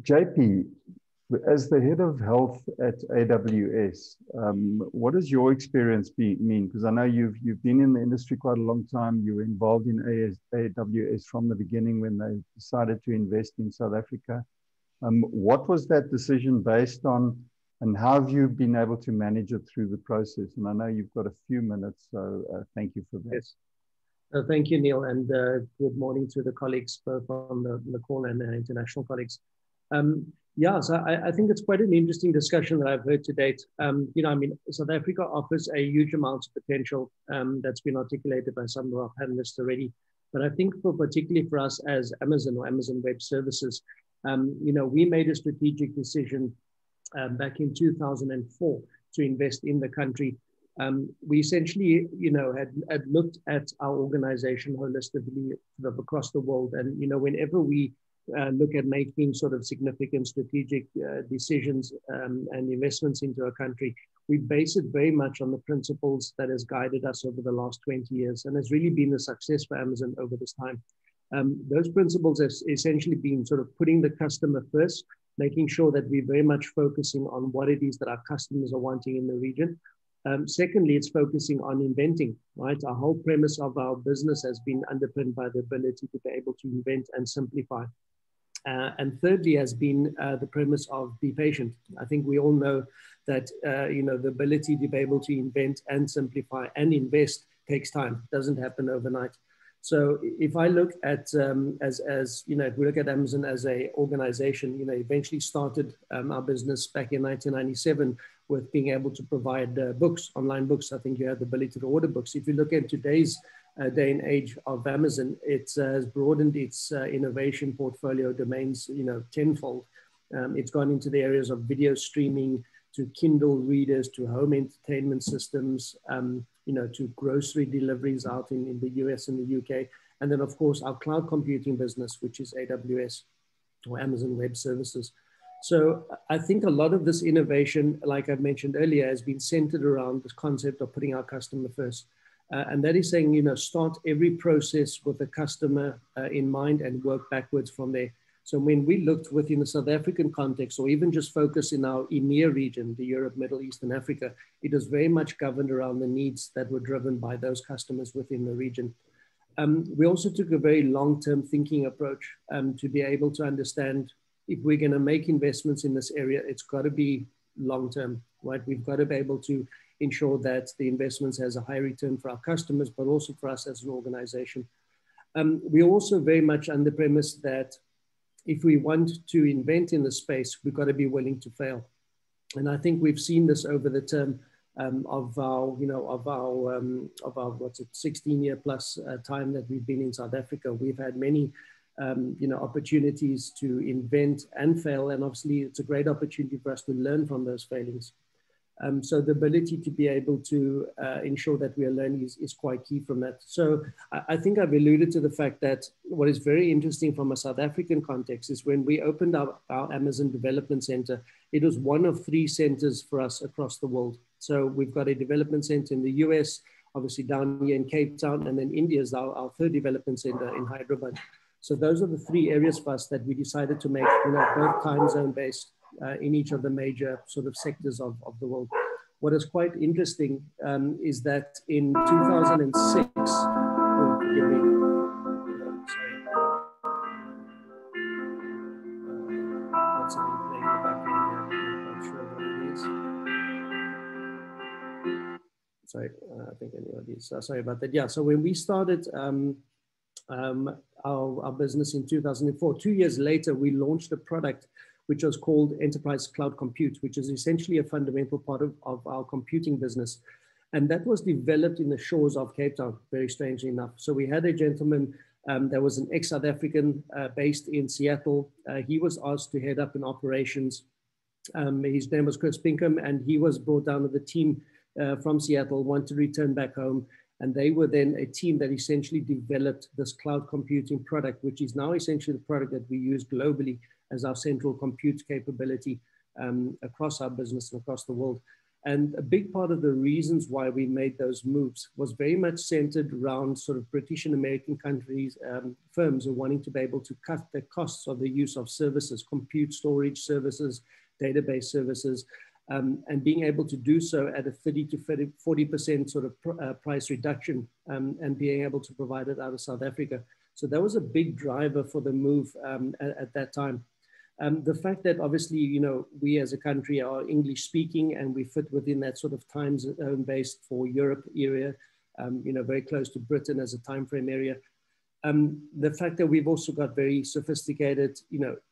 JP, as the head of health at AWS, what does your experience mean? Because I know you've been in the industry quite a long time. You were involved in AWS from the beginning when they decided to invest in South Africa. What was that decision based on? And how have you been able to manage it through the process? And I know you've got a few minutes, so thank you for that. Yes. Thank you, Neil, and good morning to the colleagues, both on the call and the international colleagues. Yeah, so I think it's quite an interesting discussion that I've heard to date. You know, I mean, South Africa offers a huge amount of potential that's been articulated by some of our panelists already. But I think particularly for us as Amazon or Amazon Web Services, you know, we made a strategic decision back in 2004 to invest in the country. We essentially, you know, had looked at our organization holistically sort of across the world. And, you know, whenever we look at making sort of significant strategic decisions and investments into a country, we base it very much on the principles that has guided us over the last 20 years and has really been a success for Amazon over this time. Those principles have essentially been sort of putting the customer first, making sure that we're very much focusing on what it is that our customers are wanting in the region. Secondly, it's focusing on inventing, right? Our whole premise of our business has been underpinned by the ability to be able to invent and simplify. And thirdly has been the premise of be patient. I think we all know that, you know, the ability to be able to invent and simplify and invest takes time. It doesn't happen overnight. So if I look at, as you know, if we look at Amazon as a organization, you know, eventually started our business back in 1997 with being able to provide books, online books. I think you have the ability to order books. If you look at today's day and age of Amazon, it has broadened its innovation portfolio domains, you know, tenfold. It's gone into the areas of video streaming, to Kindle readers, to home entertainment systems, you know, to grocery deliveries out in the US and the UK. And then of course, our cloud computing business, which is AWS or Amazon Web Services. So I think a lot of this innovation, like I mentioned earlier, has been centered around this concept of putting our customer first. And that is saying, you know, start every process with the customer in mind and work backwards from there. So when we looked within the South African context, or even just focus in our EMEA region, the Europe, Middle East, and Africa, it was very much governed around the needs that were driven by those customers within the region. We also took a very long-term thinking approach to be able to understand if we're going to make investments in this area, it's got to be long-term, right? We've got to be able to ensure that the investments has a high return for our customers, but also for us as an organization. We also very much on the premise that if we want to invent in the space, we've got to be willing to fail. And I think we've seen this over the term of our, you know, of our, what's it, 16-year plus time that we've been in South Africa. We've had many, you know, opportunities to invent and fail. And obviously it's a great opportunity for us to learn from those failings. So the ability to be able to ensure that we are learning is quite key from that. So I think I've alluded to the fact that what is very interesting from a South African context is when we opened up our Amazon Development Center, it was one of 3 centers for us across the world. So we've got a development center in the US, obviously down here in Cape Town, and then India is our 3rd development center in Hyderabad. So those are the 3 areas for us that we decided to make, you know, both time zone based in each of the major sort of sectors of the world. What is quite interesting is that in 2006, oh, forgive me, sorry. What's something playing in the background here? I'm not sure what it is. Sorry, I think I know what it is. Sorry about that. Yeah, so when we started our business in 2004, 2 years later, we launched a product which was called Enterprise Cloud Compute, which is essentially a fundamental part of our computing business. And that was developed in the shores of Cape Town, very strangely enough. So we had a gentleman that was an ex-South African based in Seattle. He was asked to head up in operations. His name was Chris Pinkham, and he was brought down with the team from Seattle, wanted to return back home. And they were then a team that essentially developed this cloud computing product, which is now essentially the product that we use globally as our central compute capability across our business and across the world. And a big part of the reasons why we made those moves was very much centered around sort of British and American countries, firms are wanting to be able to cut the costs of the use of services, compute storage services, database services, and being able to do so at a 30 to 40% sort of price reduction and being able to provide it out of South Africa. So that was a big driver for the move at that time. The fact that obviously, we as a country are English speaking and we fit within that sort of time zone based for Europe area, very close to Britain as a time frame area. The fact that we've also got very sophisticated,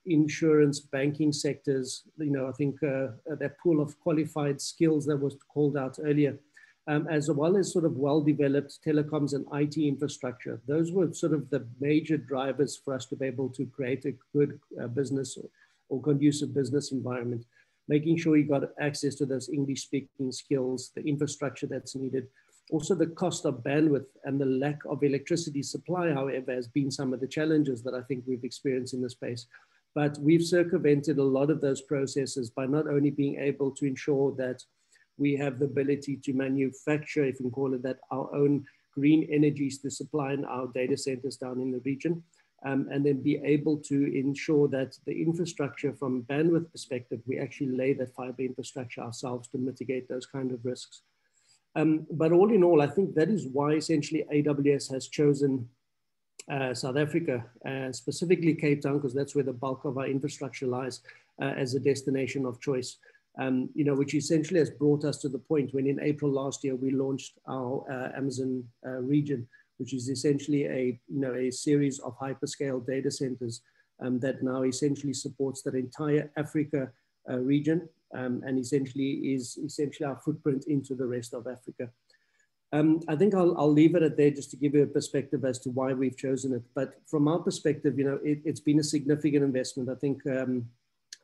insurance, banking sectors, I think that pool of qualified skills that was called out earlier, as well as sort of well-developed telecoms and IT infrastructure. Those were sort of the major drivers for us to be able to create a good business or conducive business environment, making sure you got access to those English-speaking skills, the infrastructure that's needed. Also, the cost of bandwidth and the lack of electricity supply, however, has been some of the challenges that I think we've experienced in the space. But we've circumvented a lot of those processes by not only being able to ensure that we have the ability to manufacture, if we can call it that, our own green energies to supply in our data centers down in the region, and then be able to ensure that the infrastructure from a bandwidth perspective, we actually lay that fiber infrastructure ourselves to mitigate those kind of risks. But all in all, I think that is why essentially AWS has chosen South Africa, specifically Cape Town, because that's where the bulk of our infrastructure lies, as a destination of choice. Which essentially has brought us to the point when in April last year, we launched our Amazon region, which is essentially a series of hyperscale data centers that now essentially supports that entire Africa region, and essentially is our footprint into the rest of Africa. I think I'll leave it at there just to give you a perspective as to why we've chosen it. But from our perspective, it's been a significant investment. I think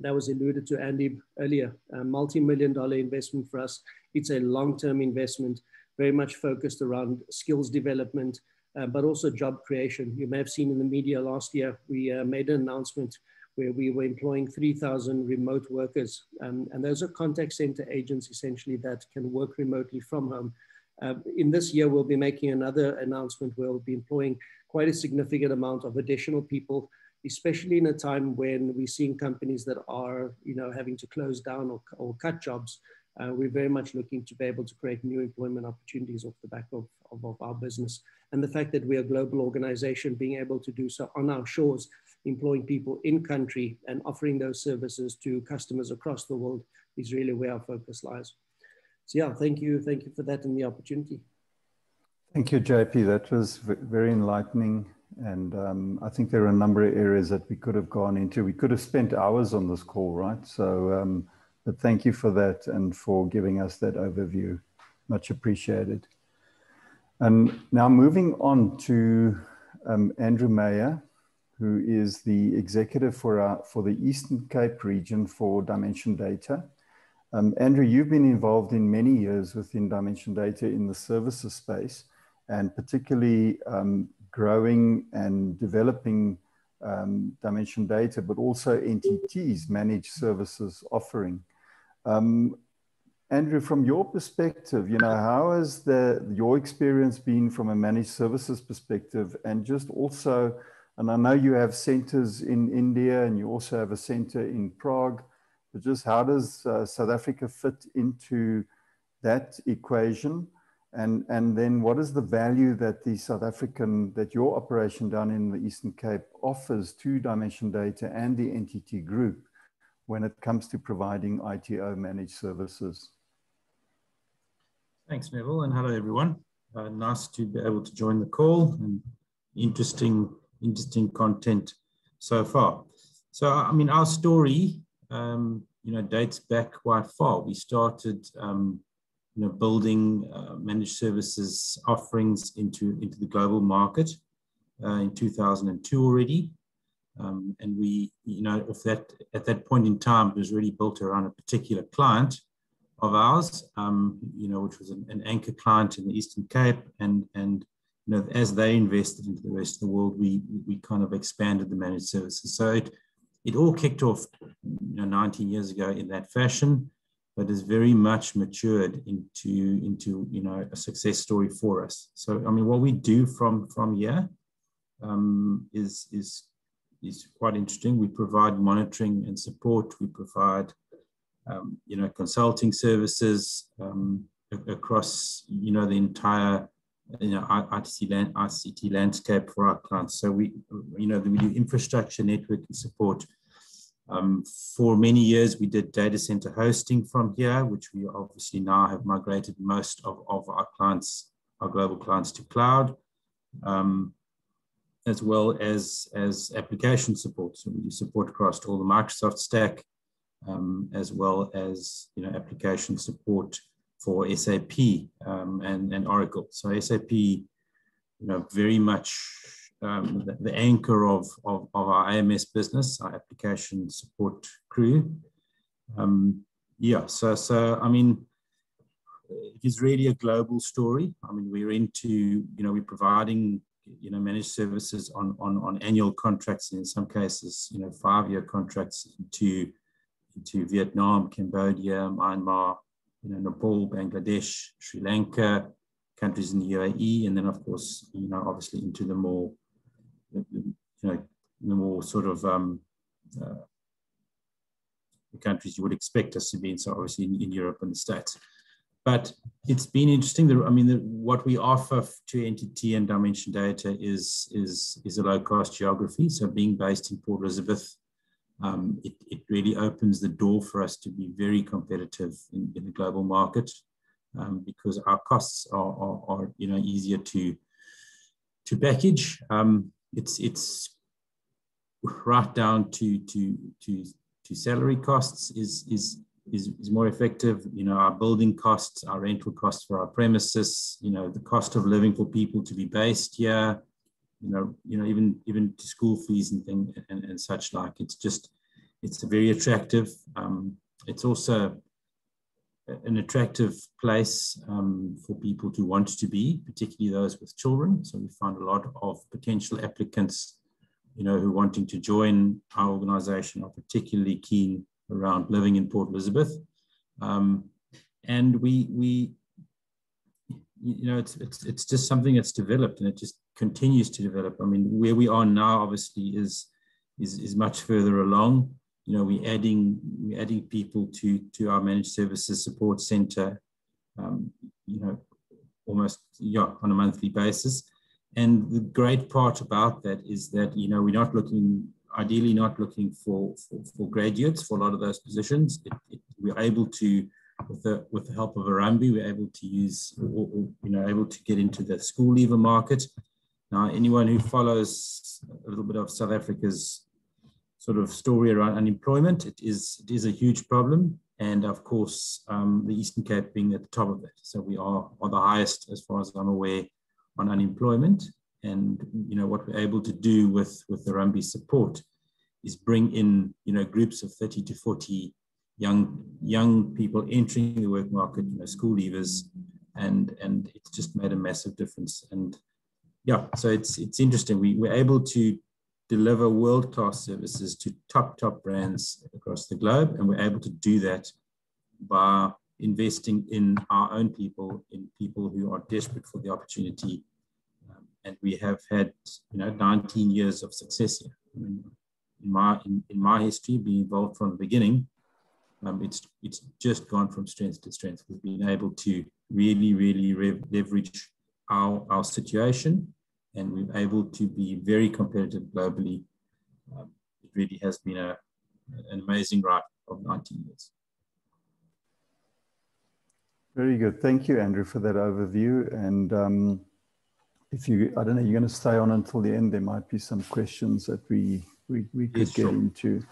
that was alluded to Andy earlier, a multi-million-dollar investment for us. It's a long-term investment, very much focused around skills development, but also job creation. You may have seen in the media last year, we made an announcement where we were employing 3,000 remote workers. And those are contact center agents, essentially, that can work remotely from home. In this year, we'll be making another announcement where we'll be employing quite a significant amount of additional people, especially in a time when we're seeing companies that are, having to close down or cut jobs. We're very much looking to be able to create new employment opportunities off the back of our business. And the fact that we're a global organization, being able to do so on our shores, employing people in country and offering those services to customers across the world is really where our focus lies. So yeah, thank you for that and the opportunity. Thank you, JP. That was very enlightening. And I think there are a number of areas that we could have gone into. We could have spent hours on this call, right? So, but thank you for that and for giving us that overview. Much appreciated. And now moving on to Andrew Meyer, who is the executive for the Eastern Cape region for Dimension Data. Andrew, you've been involved in many years within Dimension Data in the services space, and particularly growing and developing Dimension Data, but also NTT's managed services offering. Andrew, from your perspective, how has your experience been from a managed services perspective, and just also, and I know you have centers in India and you also have a center in Prague, but just how does South Africa fit into that equation? And then what is the value that that your operation down in the Eastern Cape offers to Dimension Data and the NTT Group when it comes to providing ITO managed services? Thanks, Neville, and hello, everyone. Nice to be able to join the call, and interesting content so far. So, I mean, our story, dates back quite far. We started, building managed services offerings into the global market in 2002 already. And we, at that point in time, it was really built around a particular client of ours, which was an anchor client in the Eastern Cape. And as they invested into the rest of the world, we kind of expanded the managed services. So it all kicked off, 19 years ago in that fashion, but has very much matured into a success story for us. So, I mean, what we do from here is quite interesting. We provide monitoring and support. We provide, consulting services across, the entire, ICT landscape for our clients. So we do infrastructure, network and support, For many years, we did data center hosting from here, which we obviously now have migrated most of our clients, our global clients, to cloud, as well as application support. So we do support across all the Microsoft stack, as well as application support for SAP and Oracle. So SAP, very much the anchor of our AMS business, our application support crew. Yeah, so I mean, it is really a global story. I mean, we're into, we're providing, managed services on annual contracts, in some cases, 5-year contracts into Vietnam, Cambodia, Myanmar, Nepal, Bangladesh, Sri Lanka, countries in the UAE, and then of course, obviously into the more, the more sort of the countries you would expect us to be in, so obviously in Europe and the States. But it's been interesting. I mean, what we offer to Entity and Dimension Data is a low-cost geography. So being based in Port Elizabeth, it really opens the door for us to be very competitive in the global market, because our costs are easier to package. It's right down to salary costs is more effective. Our building costs, our rental costs for our premises, the cost of living for people to be based here, even to school fees and such like. It's very attractive. It's also an attractive place for people to want to be, particularly those with children. So we find a lot of potential applicants, who wanting to join our organization are particularly keen around living in Port Elizabeth. And we it's just something that's developed, and it just continues to develop. I mean, where we are now obviously is much further along. We're adding people to our managed services support center, almost on a monthly basis. And the great part about that is that we're ideally not looking for graduates for a lot of those positions. We're able to, with the help of Arambi, we're able to use, able to get into the school leaver market. Now, anyone who follows a little bit of South Africa's sort of story around unemployment, it is a huge problem. And of course, the Eastern Cape being at the top of that. So we are the highest, as far as I'm aware, on unemployment. And what we're able to do with the Arambi support is bring in groups of 30 to 40 young people entering the work market, school leavers, and it's just made a massive difference. And yeah, so it's interesting. We're able to deliver world-class services to top brands across the globe, and we're able to do that by investing in our own people, in people who are desperate for the opportunity. And we have had 19 years of success here. I mean, in my history, being involved from the beginning, it's just gone from strength to strength. We've been able to really leverage our situation, and we're able to be very competitive globally. It really has been an amazing ride of 19 years. Very good. Thank you, Andrew, for that overview. And if I don't know, you're going to stay on until the end. There might be some questions that we could get into.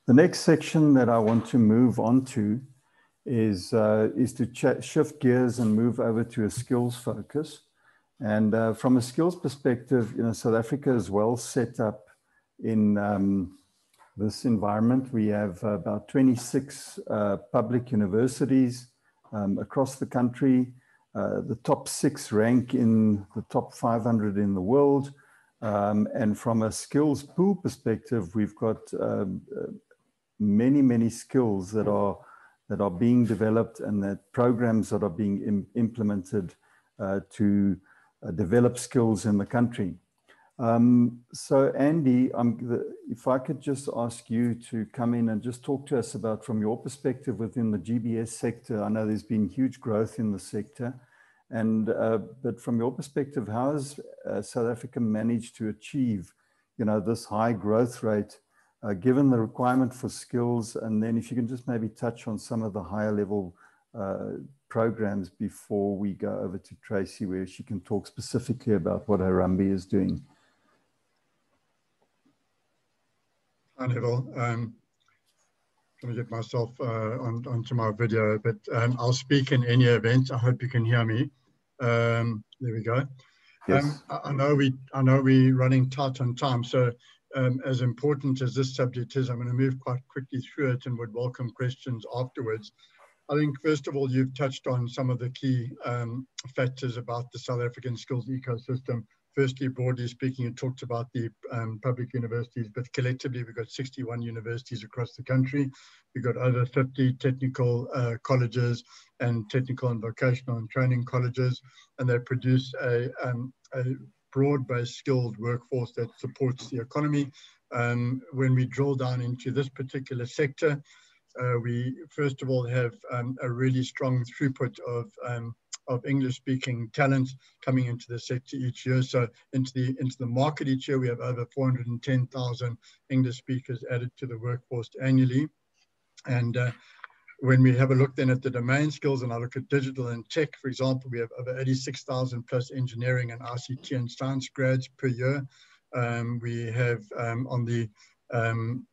The next section that I want to move on to is to shift gears and move over to a skills focus. And from a skills perspective, South Africa is well set up in this environment. We have about 26 public universities across the country. The top 6 rank in the top 500 in the world. And from a skills pool perspective, we've got many skills that are being developed, and that programs that are being implemented to develop skills in the country. So Andy, if I could just ask you to come in and just talk to us about, from your perspective within the GBS sector. I know there's been huge growth in the sector, and but from your perspective, how has South Africa managed to achieve, this high growth rate given the requirement for skills, and then if you can just maybe touch on some of the higher level programs before we go over to Tracy, where she can talk specifically about what Harambee is doing. Hi, Neville. I'm going to get myself onto my video, but I'll speak in any event. I hope you can hear me. There we go. Yes. I know we're running tight on time, so as important as this subject is, I'm going to move quite quickly through it and would welcome questions afterwards. I think, first of all, you've touched on some of the key factors about the South African skills ecosystem. Firstly, broadly speaking, you talked about the public universities, but collectively we've got 61 universities across the country. We've got over 50 technical colleges and technical and vocational and training colleges, and they produce a broad-based skilled workforce that supports the economy. When we drill down into this particular sector, we first of all have a really strong throughput of English-speaking talent coming into the sector each year. So into the market each year, we have over 410,000 English speakers added to the workforce annually. And when we have a look then at the domain skills, and I look at digital and tech, for example, we have over 86,000 plus engineering and ICT and science grads per year. We have on the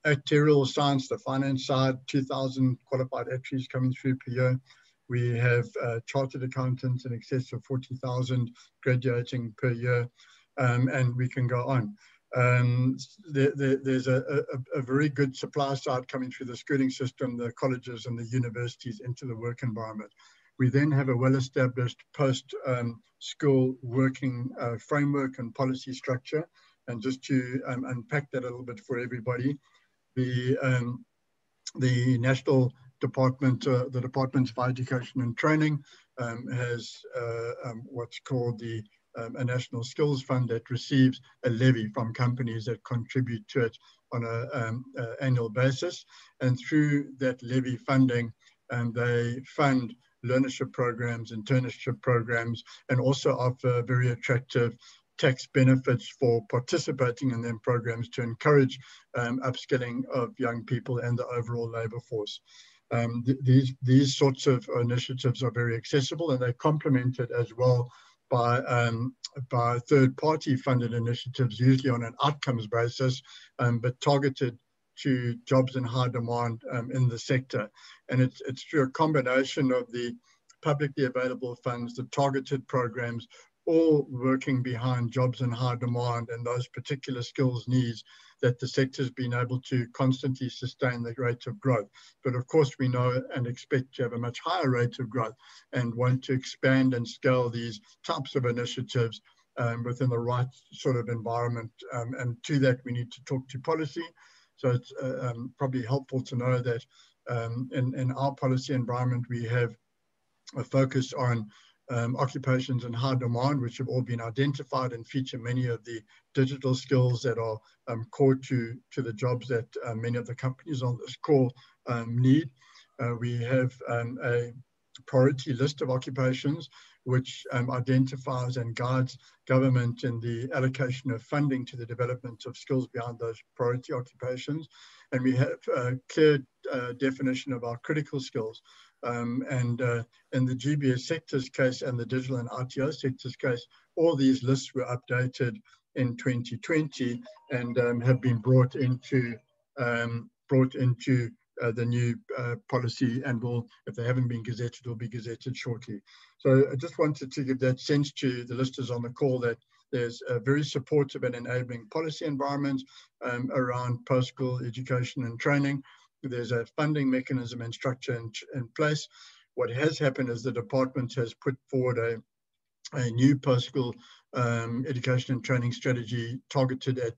actuarial science, the finance side, 2,000 qualified actuaries coming through per year. We have chartered accountants in excess of 40,000 graduating per year, and we can go on. There's a very good supply side coming through the schooling system, the colleges and the universities into the work environment. We then have a well-established post-school working framework and policy structure. And just to unpack that a little bit for everybody, the National Department, the Department of Education and Training has what's called a National Skills Fund that receives a levy from companies that contribute to it on an annual basis. And through that levy funding, they fund learnership programs, internship programs, and also offer very attractive tax benefits for participating in them programs to encourage upskilling of young people and the overall labor force. These sorts of initiatives are very accessible, and they're complemented as well by third-party funded initiatives, usually on an outcomes basis, but targeted to jobs in high demand in the sector. And it's through a combination of the publicly available funds, the targeted programs, all working behind jobs in high demand and those particular skills needs, that the sector's been able to constantly sustain the rate of growth. But of course, we know and expect to have a much higher rate of growth and want to expand and scale these types of initiatives within the right sort of environment. And to that, we need to talk to policy. So it's probably helpful to know that in our policy environment, we have a focus on occupations in high demand, which have all been identified and feature many of the digital skills that are core to the jobs that many of the companies on this call need. We have a priority list of occupations which identifies and guides government in the allocation of funding to the development of skills beyond those priority occupations. And we have a clear definition of our critical skills. And in the GBS sector's case and the digital and ITO sector's case, all these lists were updated in 2020 and have been brought into the new policy, and will, if they haven't been gazetted, will be gazetted shortly. So I just wanted to give that sense to the listeners on the call that there's a very supportive and enabling policy environment around post-school education and training. There's a funding mechanism and structure in place. What has happened is the department has put forward a new post-school education and training strategy targeted at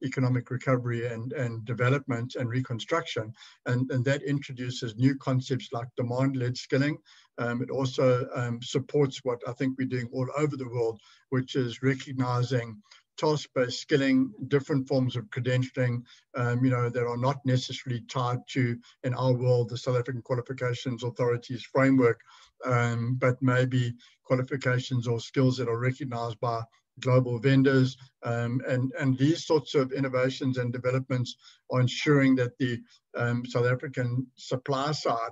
economic recovery and development and reconstruction. And that introduces new concepts like demand-led skilling. It also supports what I think we're doing all over the world, which is recognizing task-based skilling, different forms of credentialing, that are not necessarily tied to, in our world, the South African Qualifications Authority's framework, but maybe qualifications or skills that are recognized by global vendors, and these sorts of innovations and developments are ensuring that the South African supply side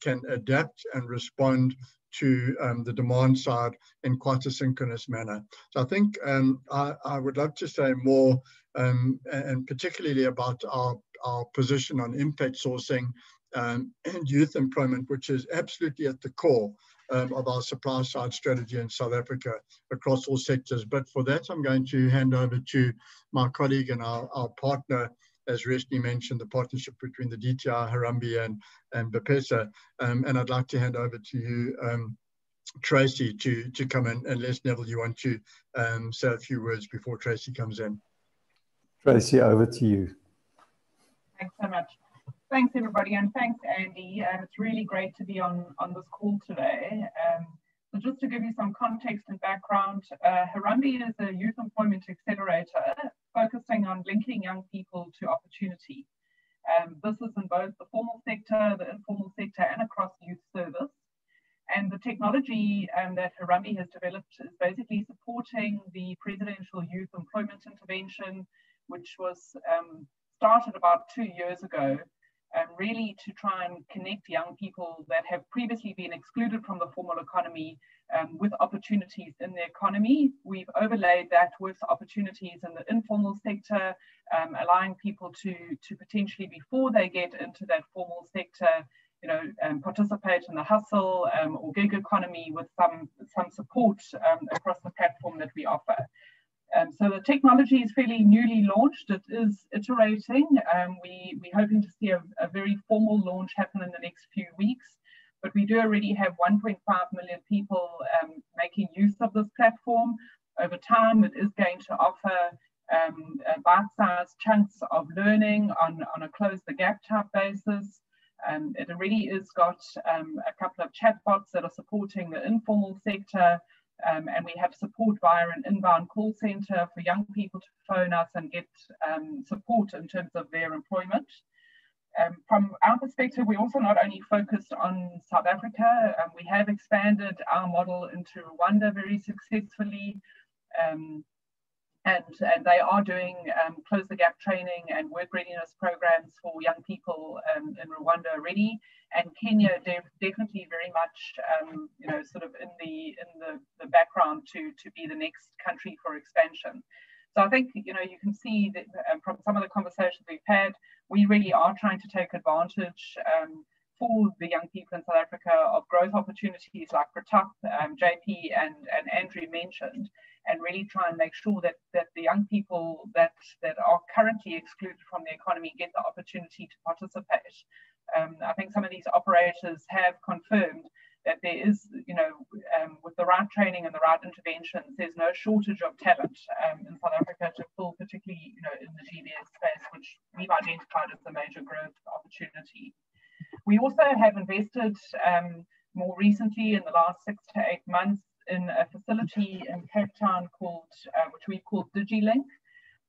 can adapt and respond to the demand side in quite a synchronous manner. So I think I would love to say more, and particularly about our position on impact sourcing and youth employment, which is absolutely at the core of our supply side strategy in South Africa across all sectors. But for that, I'm going to hand over to my colleague and our partner, as Reshni mentioned, the partnership between the DTI, Harambee and BPESA. And I'd like to hand over to you, Tracy, to come in, unless Neville, you want to say a few words before Tracy comes in. Tracy, over to you. Thanks so much. Thanks, everybody, and thanks, Andy. It's really great to be on this call today. So just to give you some context and background, Harambee is a youth employment accelerator focusing on linking young people to opportunity. This is in both the formal sector, the informal sector, and across youth service. And the technology that Harambee has developed is basically supporting the Presidential Youth Employment Intervention, which was started about 2 years ago, really to try and connect young people that have previously been excluded from the formal economy with opportunities in the economy. We've overlaid that with opportunities in the informal sector, allowing people to potentially, before they get into that formal sector, participate in the hustle or gig economy with some support across the platform that we offer. So the technology is fairly newly launched. It is iterating. We're hoping to see a very formal launch happen in the next few weeks, but we do already have 1.5 million people making use of this platform. Over time, it is going to offer bite-sized chunks of learning on a close the gap type basis. It already is got a couple of chatbots that are supporting the informal sector. And we have support via an inbound call center for young people to phone us and get support in terms of their employment. From our perspective, we're also not only focused on South Africa, we have expanded our model into Rwanda very successfully. And they are doing close the gap training and work readiness programs for young people in Rwanda already, and Kenya definitely very much sort of in the background to be the next country for expansion. So I think you can see that from some of the conversations we've had, we really are trying to take advantage for the young people in South Africa of growth opportunities like Pratap, JP and Andrew mentioned, and really try and make sure that the young people that are currently excluded from the economy get the opportunity to participate. I think some of these operators have confirmed that there is, with the right training and the right interventions, there's no shortage of talent in South Africa to fill, particularly in the GBS space, which we've identified as a major growth opportunity. We also have invested more recently in the last 6 to 8 months in a facility in Cape Town called, which we call DigiLink.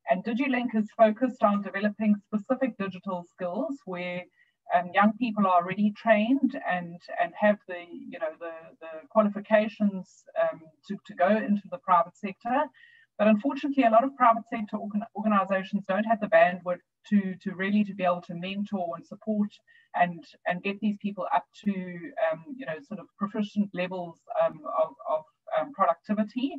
And DigiLink is focused on developing specific digital skills where young people are already trained and have the qualifications to go into the private sector. But unfortunately, a lot of private sector organizations don't have the bandwidth to really be able to mentor and support and get these people up to sort of proficient levels of productivity.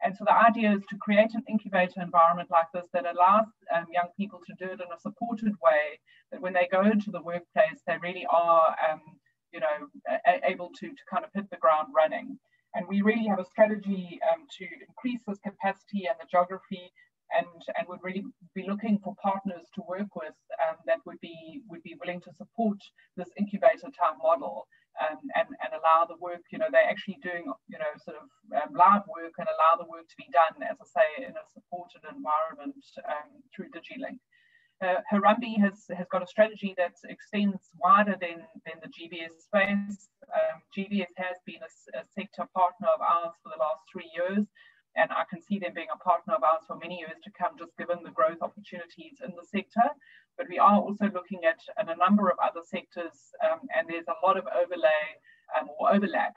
And so the idea is to create an incubator environment like this that allows young people to do it in a supported way, that when they go into the workplace, they really are able to kind of hit the ground running. And we really have a strategy to increase this capacity and the geography, and would really be looking for partners to work with that would be willing to support this incubator type model and allow the work, they're actually doing, sort of live work and allow the work to be done, as I say, in a supported environment through DigiLink. Harambee has got a strategy that extends wider than the GBS space. GBS has been a sector partner of ours for the last 3 years, and I can see them being a partner of ours for many years to come, just given the growth opportunities in the sector. But we are also looking at a number of other sectors, and there's a lot of overlay or overlap,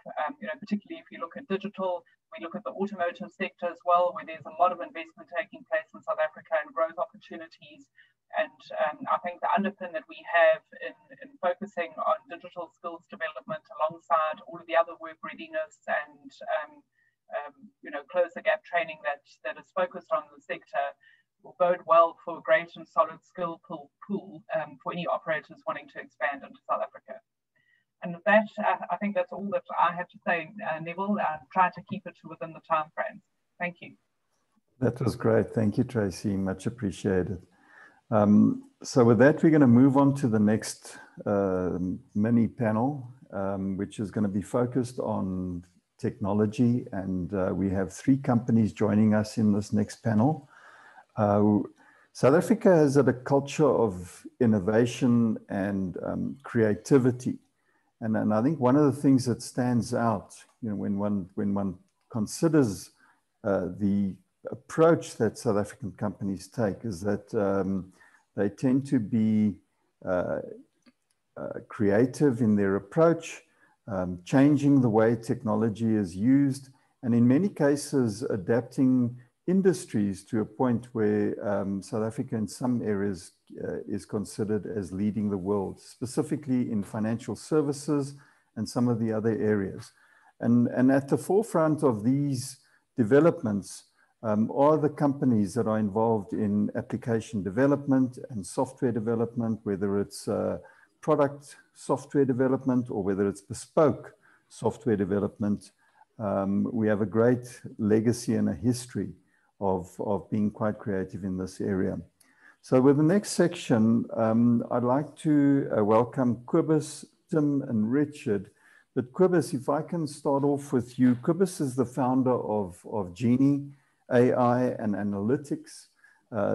particularly if you look at digital, We look at the automotive sector as well, where there's a lot of investment taking place in South Africa and growth opportunities. And I think the underpin that we have in focusing on digital skills development alongside all of the other work readiness and close the gap training that is focused on the sector will bode well for a great and solid skill pool for any operators wanting to expand into South Africa. And with that, I think that's all that I have to say, Neville. Try to keep it within the time frame. Thank you. That was great. Thank you, Tracy. Much appreciated. So with that, we're going to move on to the next mini panel, which is going to be focused on technology. And we have 3 companies joining us in this next panel. South Africa has had a culture of innovation and creativity. And I think one of the things that stands out, when one considers the approach that South African companies take, is that they tend to be creative in their approach, changing the way technology is used, and in many cases adapting industries to a point where South Africa in some areas is considered as leading the world, specifically in financial services and some of the other areas. And at the forefront of these developments are the companies that are involved in application development and software development, whether it's product software development or whether it's bespoke software development. We have a great legacy and a history of being quite creative in this area. So with the next section, I'd like to welcome Kobus, Tim, and Richard. But Kobus, if I can start off with you. Kobus is the founder of Genie AI and Analytics.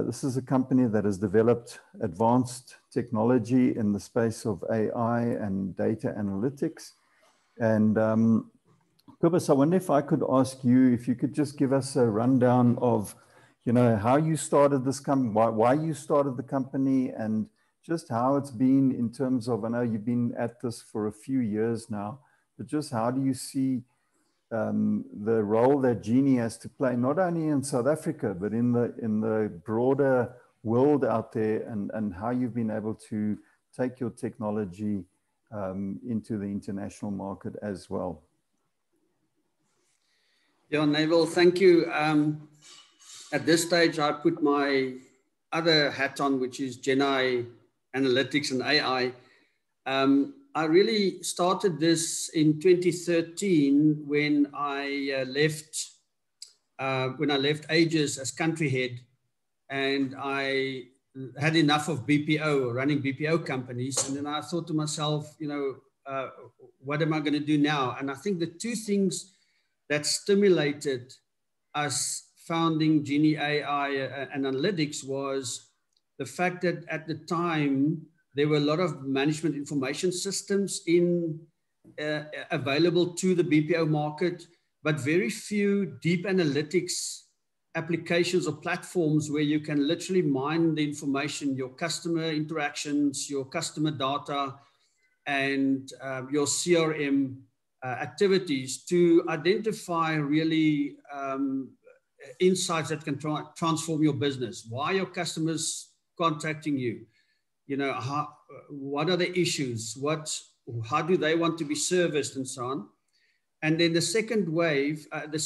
This is a company that has developed advanced technology in the space of AI and data analytics. And Kobus, I wonder if I could ask you if you could just give us a rundown of, how you started this company, why you started the company, and just how it's been in terms of, I know you've been at this for a few years now, but just how do you see the role that Genie has to play, not only in South Africa, but in the broader world out there, and how you've been able to take your technology into the international market as well. Yeah, Neville, thank you. At this stage, I put my other hat on, which is Genie Analytics and AI. I really started this in 2013 when I left Aegis as country head, and I had enough of BPO, running BPO companies. And then I thought to myself, what am I going to do now? And I think the 2 things that stimulated us founding Genie AI and Analytics was the fact that at the time, there were a lot of management information systems available to the BPO market, but very few deep analytics applications or platforms where you can literally mine the information, your customer interactions, your customer data, and your CRM activities to identify really insights that can transform your business. Why are your customers contacting you? What are the issues? How do they want to be serviced, and so on? And then the second wave that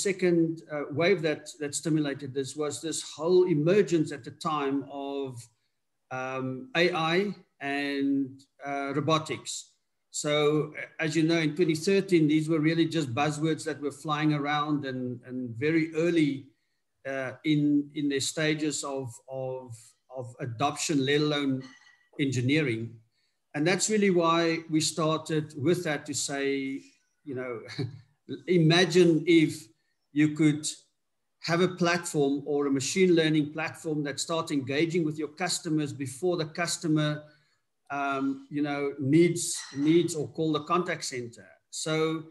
stimulated this was this whole emergence at the time of AI and robotics. So as you know, in 2013, these were really just buzzwords that were flying around and very early in their stages of adoption, let alone engineering. And that's really why we started with that, to say, imagine if you could have a platform or a machine learning platform that starts engaging with your customers before the customer needs or call the contact center. So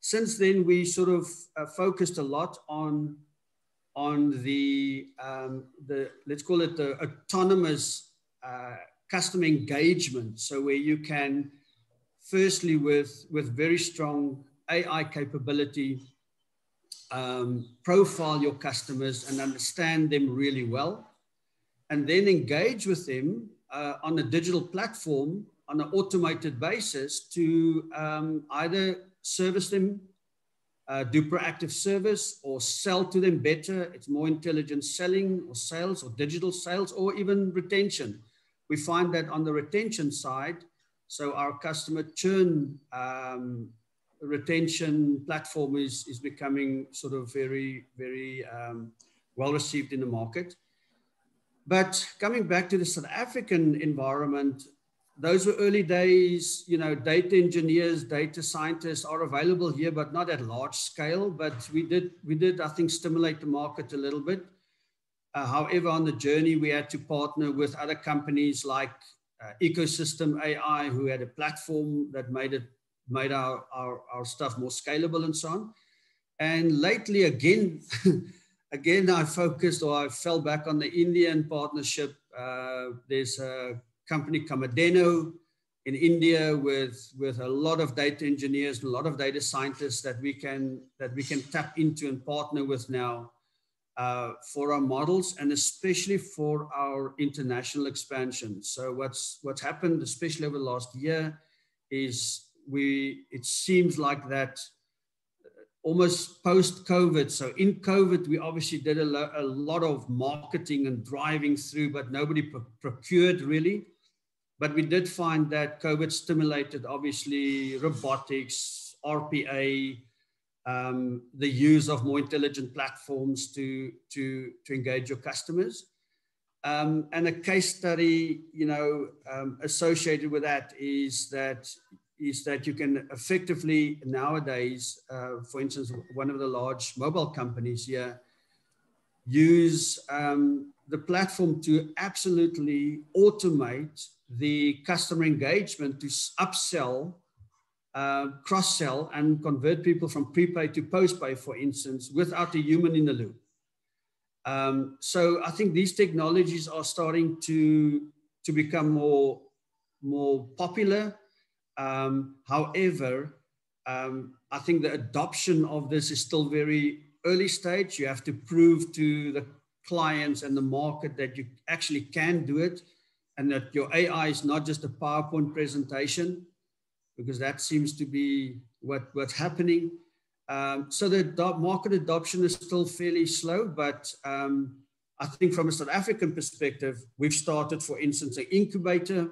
since then, we sort of focused a lot on the let's call it the autonomous customer engagement. So where you can, firstly, with very strong AI capability, profile your customers and understand them really well, and then engage with them on a digital platform on an automated basis to either service them, do proactive service, or sell to them better. It's more intelligent selling or sales or digital sales, or even retention. We find that on the retention side, so our customer churn retention platform is becoming sort of very, very well received in the market. But coming back to the South African environment, those were early days. You know, data engineers, data scientists are available here, but not at large scale. But we did, I think, stimulate the market a little bit. However, on the journey, we had to partner with other companies like Ecosystem AI, who had a platform that made our stuff more scalable and so on. And lately, again, I focused, or I fell back on the Indian partnership. There's a company, Kamadeno, in India with a lot of data engineers, a lot of data scientists that we can tap into and partner with now for our models, and especially for our international expansion. So what's happened, especially over the last year, is it seems like that almost post-COVID. So in COVID, we obviously did a lot of marketing and driving through, but nobody procured really. But we did find that COVID stimulated, obviously, robotics, RPA, the use of more intelligent platforms to engage your customers. And a case study, associated with that is that you can effectively nowadays, for instance, one of the large mobile companies here, use the platform to absolutely automate the customer engagement to upsell, cross-sell, and convert people from prepaid to postpaid, for instance, without a human in the loop. So I think these technologies are starting to become more popular. However, I think the adoption of this is still very early stage. You have to prove to the clients and the market that you actually can do it, and that your AI is not just a PowerPoint presentation, because that seems to be what's happening. So the market adoption is still fairly slow, but I think from a South African perspective, we've started, for instance, an incubator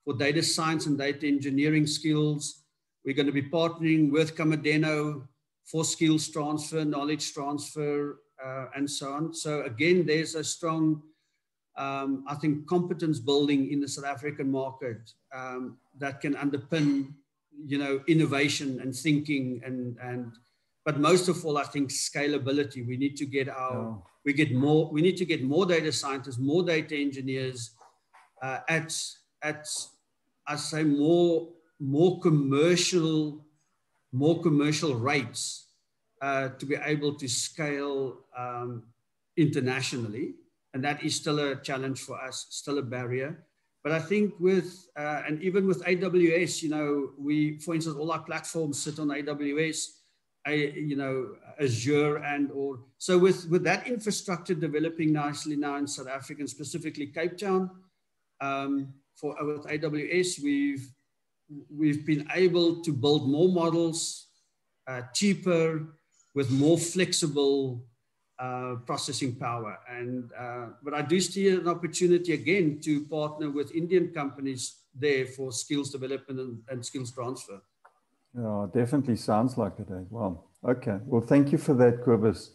for data science and data engineering skills. We're going to be partnering with Kamadeno for skills transfer, knowledge transfer, and so on. So again, there's a strong, I think, competence building in the South African market that can underpin, innovation and thinking, but most of all, I think scalability. We need to get we need to get more data scientists, more data engineers at I say more commercial rates to be able to scale internationally. And that is still a challenge for us, still a barrier. But I think and even with AWS, we, for instance, all our platforms sit on AWS, Azure so with that infrastructure developing nicely now in South Africa, and specifically Cape Town, with AWS, we've been able to build more models, cheaper, with more flexible processing power. But I do see an opportunity again to partner with Indian companies there for skills development and skills transfer. Yeah, definitely sounds like it. Wow. Okay. Well, thank you for that, Kobus.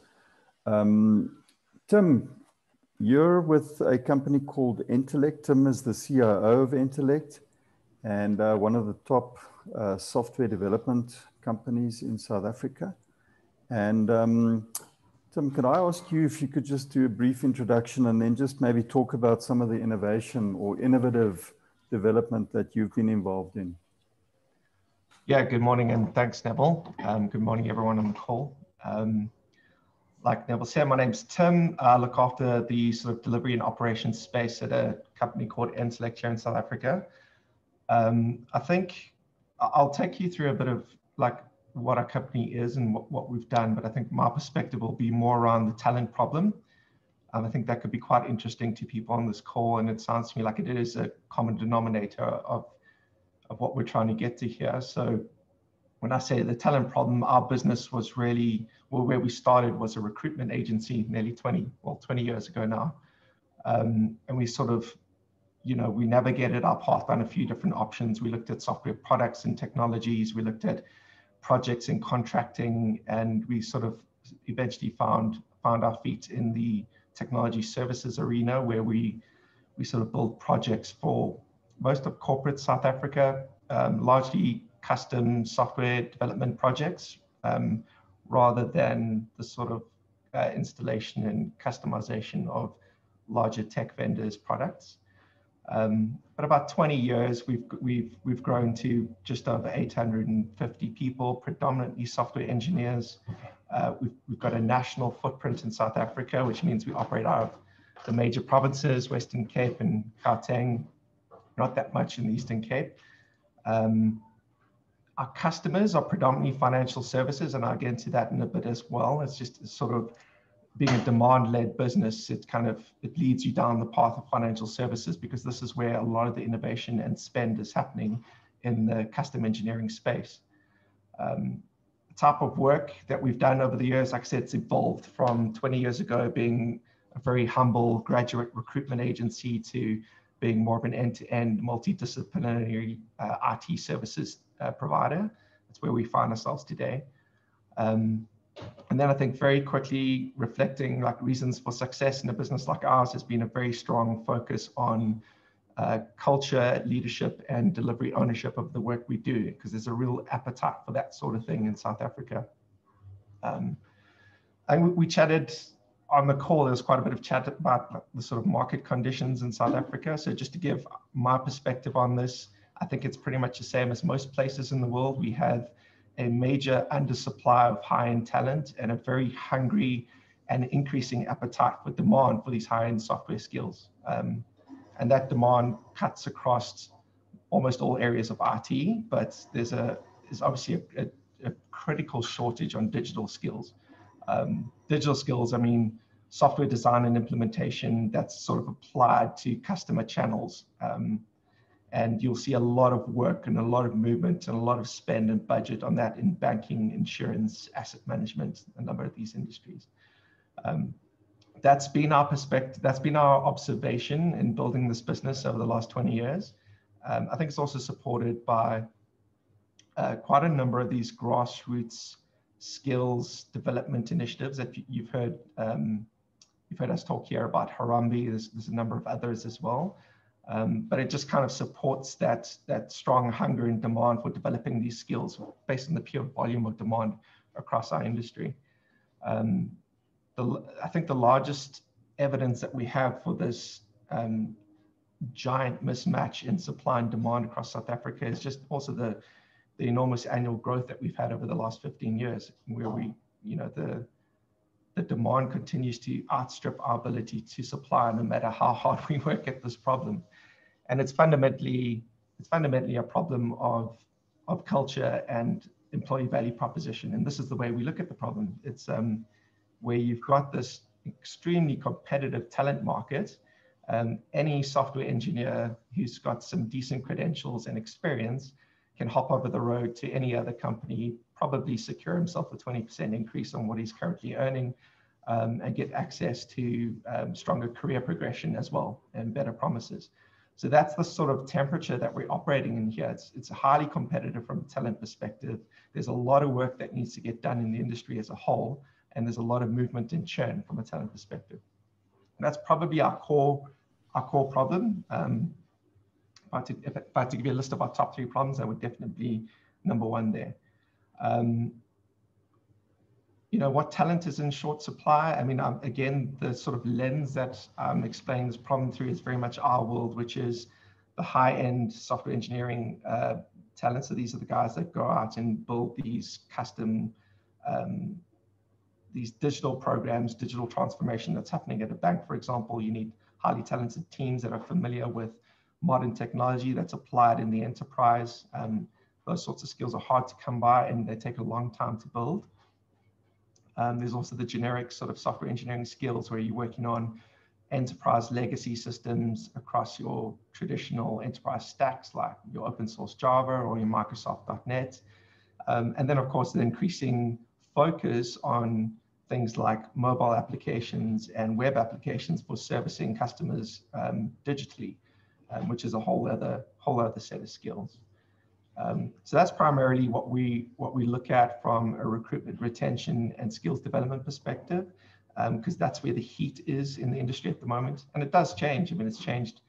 Tim, you're with a company called Intellect. Tim is the CIO of Intellect, and one of the top software development companies in South Africa. And Tim, can I ask you if you could just do a brief introduction and then just maybe talk about some of the innovation or innovative development that you've been involved in? Yeah, good morning and thanks, Neville. Good morning, everyone on the call. Like Neville said, my name's Tim. I look after the sort of delivery and operations space at a company called Intellect here in South Africa. I think I'll take you through a bit of like what our company is and what we've done, but I think my perspective will be more around the talent problem. I think that could be quite interesting to people on this call, and it sounds to me like it is a common denominator of what we're trying to get to here. So when I say the talent problem, our business was really, well, where we started was a recruitment agency nearly 20 years ago now. And we sort of, you know, we navigated our path on a few different options. We looked at software products and technologies. We looked at projects and contracting, and we sort of eventually found our feet in the technology services arena, where we sort of build projects for most of corporate South Africa, largely custom software development projects, rather than the sort of installation and customization of larger tech vendors' products. But about 20 years, we've grown to just over 850 people, predominantly software engineers. We've got a national footprint in South Africa, which means we operate out of the major provinces, Western Cape and Gauteng, not that much in the Eastern Cape. Our customers are predominantly financial services, and I'll get into that in a bit as well. It's just sort of being a demand-led business, it leads you down the path of financial services, because this is where a lot of the innovation and spend is happening in the custom engineering space. The type of work that we've done over the years, like I said, it's evolved from 20 years ago being a very humble graduate recruitment agency to being more of an end-to-end multidisciplinary IT services provider. That's where we find ourselves today. And then I think very quickly reflecting like reasons for success in a business like ours has been a very strong focus on culture, leadership, and delivery ownership of the work we do, because there's a real appetite for that sort of thing in South Africa. And we chatted on the call, there was quite a bit of chat about the sort of market conditions in South Africa. So just to give my perspective on this, I think it's pretty much the same as most places in the world. We have a major undersupply of high-end talent and a very hungry and increasing appetite for demand for these high-end software skills. And that demand cuts across almost all areas of IT, but there's obviously a critical shortage on digital skills. Digital skills, I mean, software design and implementation that's sort of applied to customer channels. And you'll see a lot of work and a lot of movement and a lot of spend and budget on that in banking, insurance, asset management, a number of these industries. That's been our perspective, that's been our observation in building this business over the last 20 years. I think it's also supported by quite a number of these grassroots skills development initiatives that you've heard us talk here about Harambee. There's a number of others as well. But it just kind of supports that strong hunger and demand for developing these skills based on the pure volume of demand across our industry. I think the largest evidence that we have for this giant mismatch in supply and demand across South Africa is just also the enormous annual growth that we've had over the last 15 years, where the demand continues to outstrip our ability to supply, no matter how hard we work at this problem. And it's fundamentally a problem of culture and employee value proposition. And this is the way we look at the problem. It's where you've got this extremely competitive talent market. Any software engineer who's got some decent credentials and experience can hop over the road to any other company, probably secure himself a 20% increase on what he's currently earning, and get access to stronger career progression as well and better promises. So that's the sort of temperature that we're operating in here. It's highly competitive from a talent perspective. There's a lot of work that needs to get done in the industry as a whole, and there's a lot of movement and churn from a talent perspective. And that's probably our core problem. If I had to give you a list of our top 3 problems, that would definitely be number 1 there. You know, what talent is in short supply? I mean, again, the sort of lens that I'm explaining this problem through is very much our world, which is the high-end software engineering talent. So these are the guys that go out and build these custom, these digital programs, digital transformation that's happening at a bank, for example. You need highly talented teams that are familiar with modern technology that's applied in the enterprise. those sorts of skills are hard to come by and they take a long time to build. There's also the generic sort of software engineering skills where you're working on enterprise legacy systems across your traditional enterprise stacks, like your open source Java or your Microsoft.NET. And then, of course, the increasing focus on things like mobile applications and web applications for servicing customers digitally, which is a whole other set of skills. So that's primarily what we look at from a recruitment, retention, and skills development perspective, because that's where the heat is in the industry at the moment. And it does change. I mean, it's changed.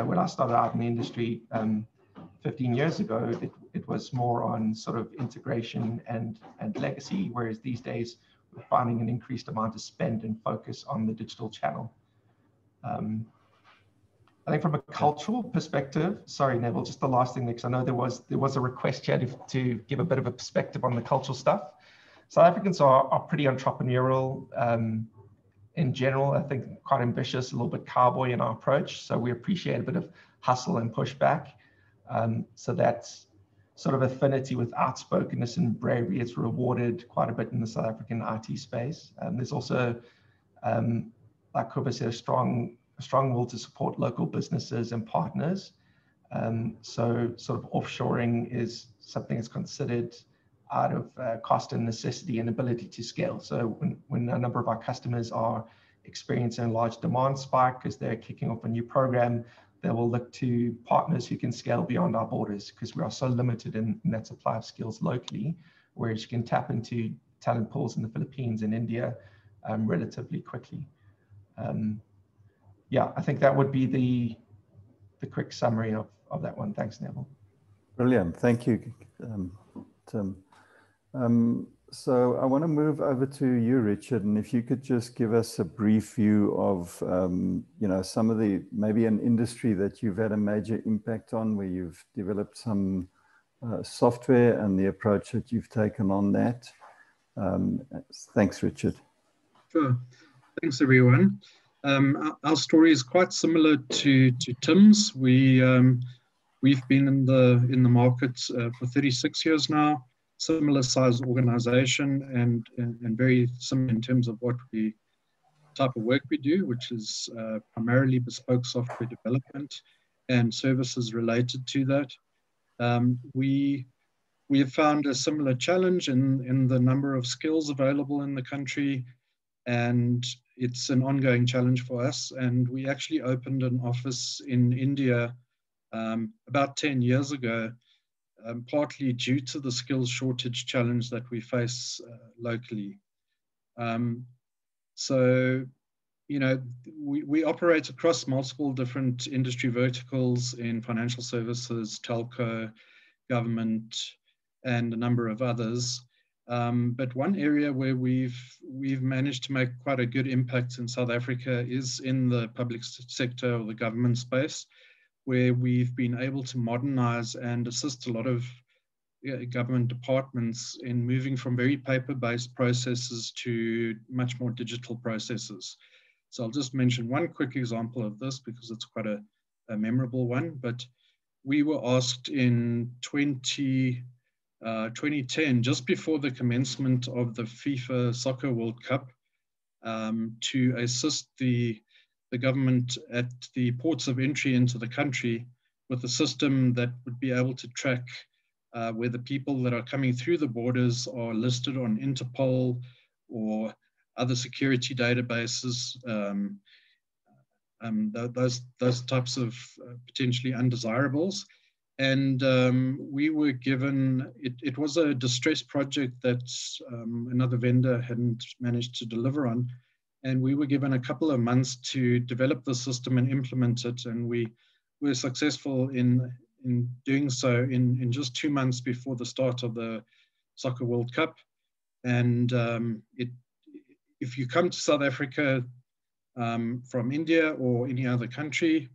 When I started out in the industry 15 years ago, it was more on sort of integration and legacy, whereas these days we're finding an increased amount of spend and focus on the digital channel. I think from a cultural perspective, sorry, Neville, just the last thing, because I know there was a request here to give a bit of a perspective on the cultural stuff. South Africans are pretty entrepreneurial in general. I think quite ambitious, a little bit cowboy in our approach. So we appreciate a bit of hustle and pushback. So that's sort of affinity with outspokenness and bravery. It's rewarded quite a bit in the South African IT space. There's also, like Kuba said, a strong will to support local businesses and partners. So sort of offshoring is something that's considered out of cost and necessity and ability to scale. So when a number of our customers are experiencing a large demand spike because they're kicking off a new program, they will look to partners who can scale beyond our borders, because we are so limited in that supply of skills locally, whereas you can tap into talent pools in the Philippines and India relatively quickly. Yeah, I think that would be the quick summary of that one. Thanks, Neville. Brilliant. Thank you, Tim. So I want to move over to you, Richard, and if you could just give us a brief view of, some of the, maybe an industry that you've had a major impact on, where you've developed some software and the approach that you've taken on that. Thanks, Richard. Sure. Thanks, everyone. Our story is quite similar to Tim's. We've been in the market for 36 years now. Similar size organization and very similar in terms of what type of work we do, which is primarily bespoke software development and services related to that. We have found a similar challenge in the number of skills available in the country, and it's an ongoing challenge for us. And we actually opened an office in India about 10 years ago, partly due to the skills shortage challenge that we face locally. So, we operate across multiple different industry verticals in financial services, telco, government, and a number of others. But one area where we've managed to make quite a good impact in South Africa is in the public sector or the government space, where we've been able to modernize and assist a lot of government departments in moving from very paper-based processes to much more digital processes. So I'll just mention one quick example of this because it's quite a memorable one. But we were asked in 2010, just before the commencement of the FIFA Soccer World Cup, to assist the government at the ports of entry into the country with a system that would be able to track where the people that are coming through the borders are listed on Interpol or other security databases, those types of potentially undesirables. And we were given, it was a distress project that another vendor hadn't managed to deliver on. And we were given a couple of months to develop the system and implement it. And we were successful in doing so in just 2 months before the start of the Soccer World Cup. And if you come to South Africa from India or any other country,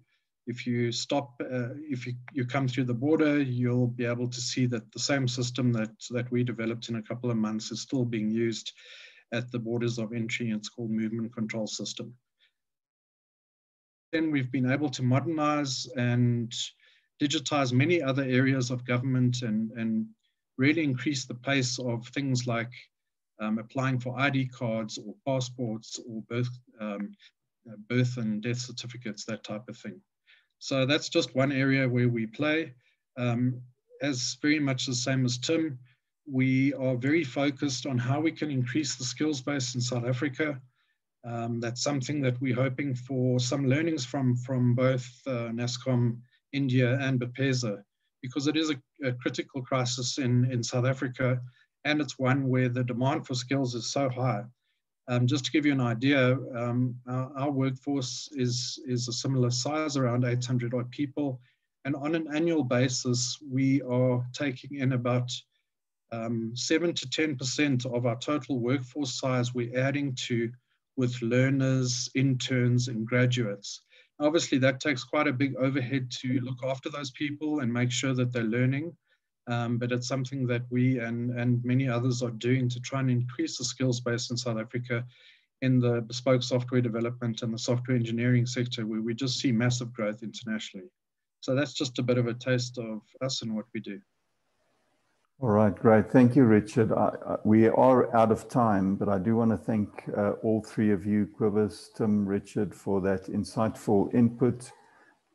if you stop, if you come through the border, you'll be able to see that the same system that we developed in a couple of months is still being used at the borders of entry. It's called Movement Control System. Then we've been able to modernize and digitize many other areas of government and really increase the pace of things like applying for ID cards or passports or birth and death certificates, that type of thing. So that's just one area where we play. As very much the same as Tim, we are very focused on how we can increase the skills base in South Africa. That's something that we're hoping for some learnings from both NASSCOM India and BPESA, because it is a critical crisis in South Africa, and it's one where the demand for skills is so high. Just to give you an idea, our workforce is a similar size, around 800 odd people, and on an annual basis, we are taking in about 7 to 10% of our total workforce size we're adding to with learners, interns, and graduates. Obviously, that takes quite a big overhead to look after those people and make sure that they're learning. But it's something that we and many others are doing to try and increase the skills base in South Africa in the bespoke software development and the software engineering sector, where we just see massive growth internationally. So that's just a bit of a taste of us and what we do. All right, great. Thank you, Richard. We are out of time, but I do want to thank all three of you, Cobus, Tim, Richard, for that insightful input.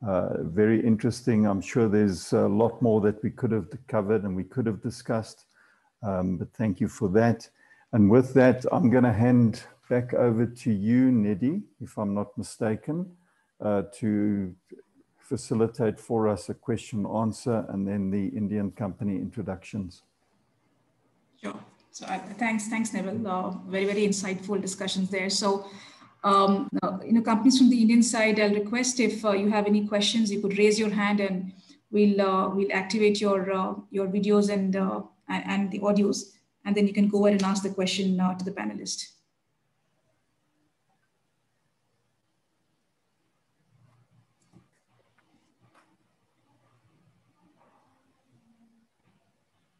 Very interesting. I'm sure there's a lot more that we could have covered and we could have discussed, but thank you for that. And with that, I'm going to hand back over to you, Nidhi, if I'm not mistaken, to facilitate for us a question answer and then the Indian company introductions. Sure. So thanks, Neville. Very, very insightful discussions there. So, companies from the Indian side, I'll request if you have any questions, you could raise your hand and we'll activate your videos and the audios, and then you can go ahead and ask the question to the panelist.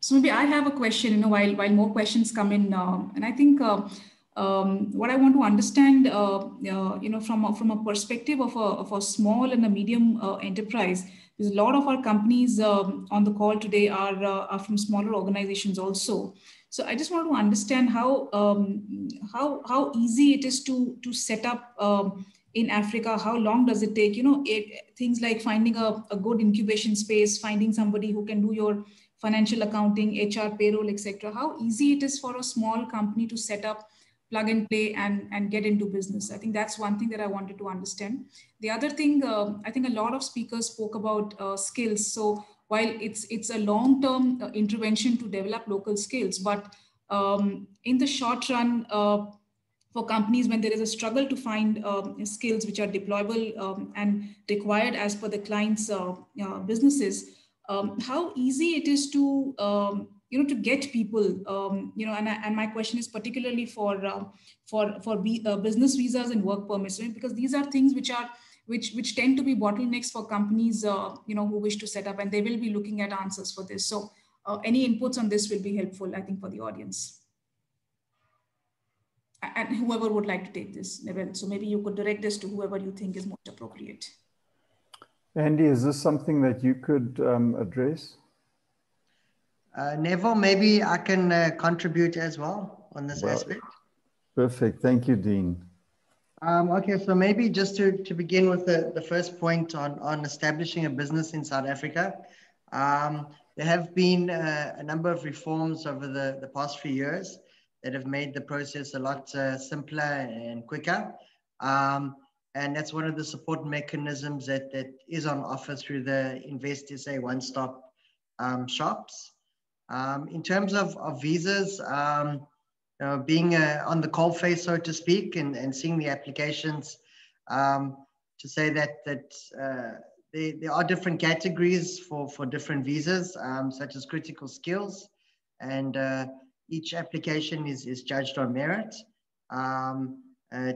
So maybe I have a question, while more questions come in, and I think what I want to understand, from a perspective of a small and a medium enterprise, because a lot of our companies on the call today are from smaller organizations also. So I just want to understand how easy it is to set up in Africa. How long does it take? Things like finding a good incubation space, finding somebody who can do your financial accounting, HR, payroll, etc. How easy it is for a small company to set up, plug and play, and get into business. I think that's one thing that I wanted to understand. The other thing, I think a lot of speakers spoke about skills. So while it's a long-term intervention to develop local skills, but in the short run, for companies, when there is a struggle to find skills which are deployable and required as per the client's businesses, how easy it is to to get people, and my question is particularly for business visas and work permits, right? Because these are things which tend to be bottlenecks for companies who wish to set up, and they will be looking at answers for this. So any inputs on this will be helpful, I think, for the audience. And whoever would like to take this, Neville, so maybe you could direct this to whoever you think is most appropriate. Andy, is this something that you could address? Neville, maybe I can contribute as well on this aspect. Perfect. Thank you, Dean. Okay, so maybe just to begin with the first point on establishing a business in South Africa. There have been a number of reforms over the past few years that have made the process a lot simpler and quicker. And that's one of the support mechanisms that is on offer through the Invest SA one-stop shops. In terms of visas, being on the coalface, so to speak, and seeing the applications, to say that there are different categories for different visas, such as critical skills, and each application is judged on merit.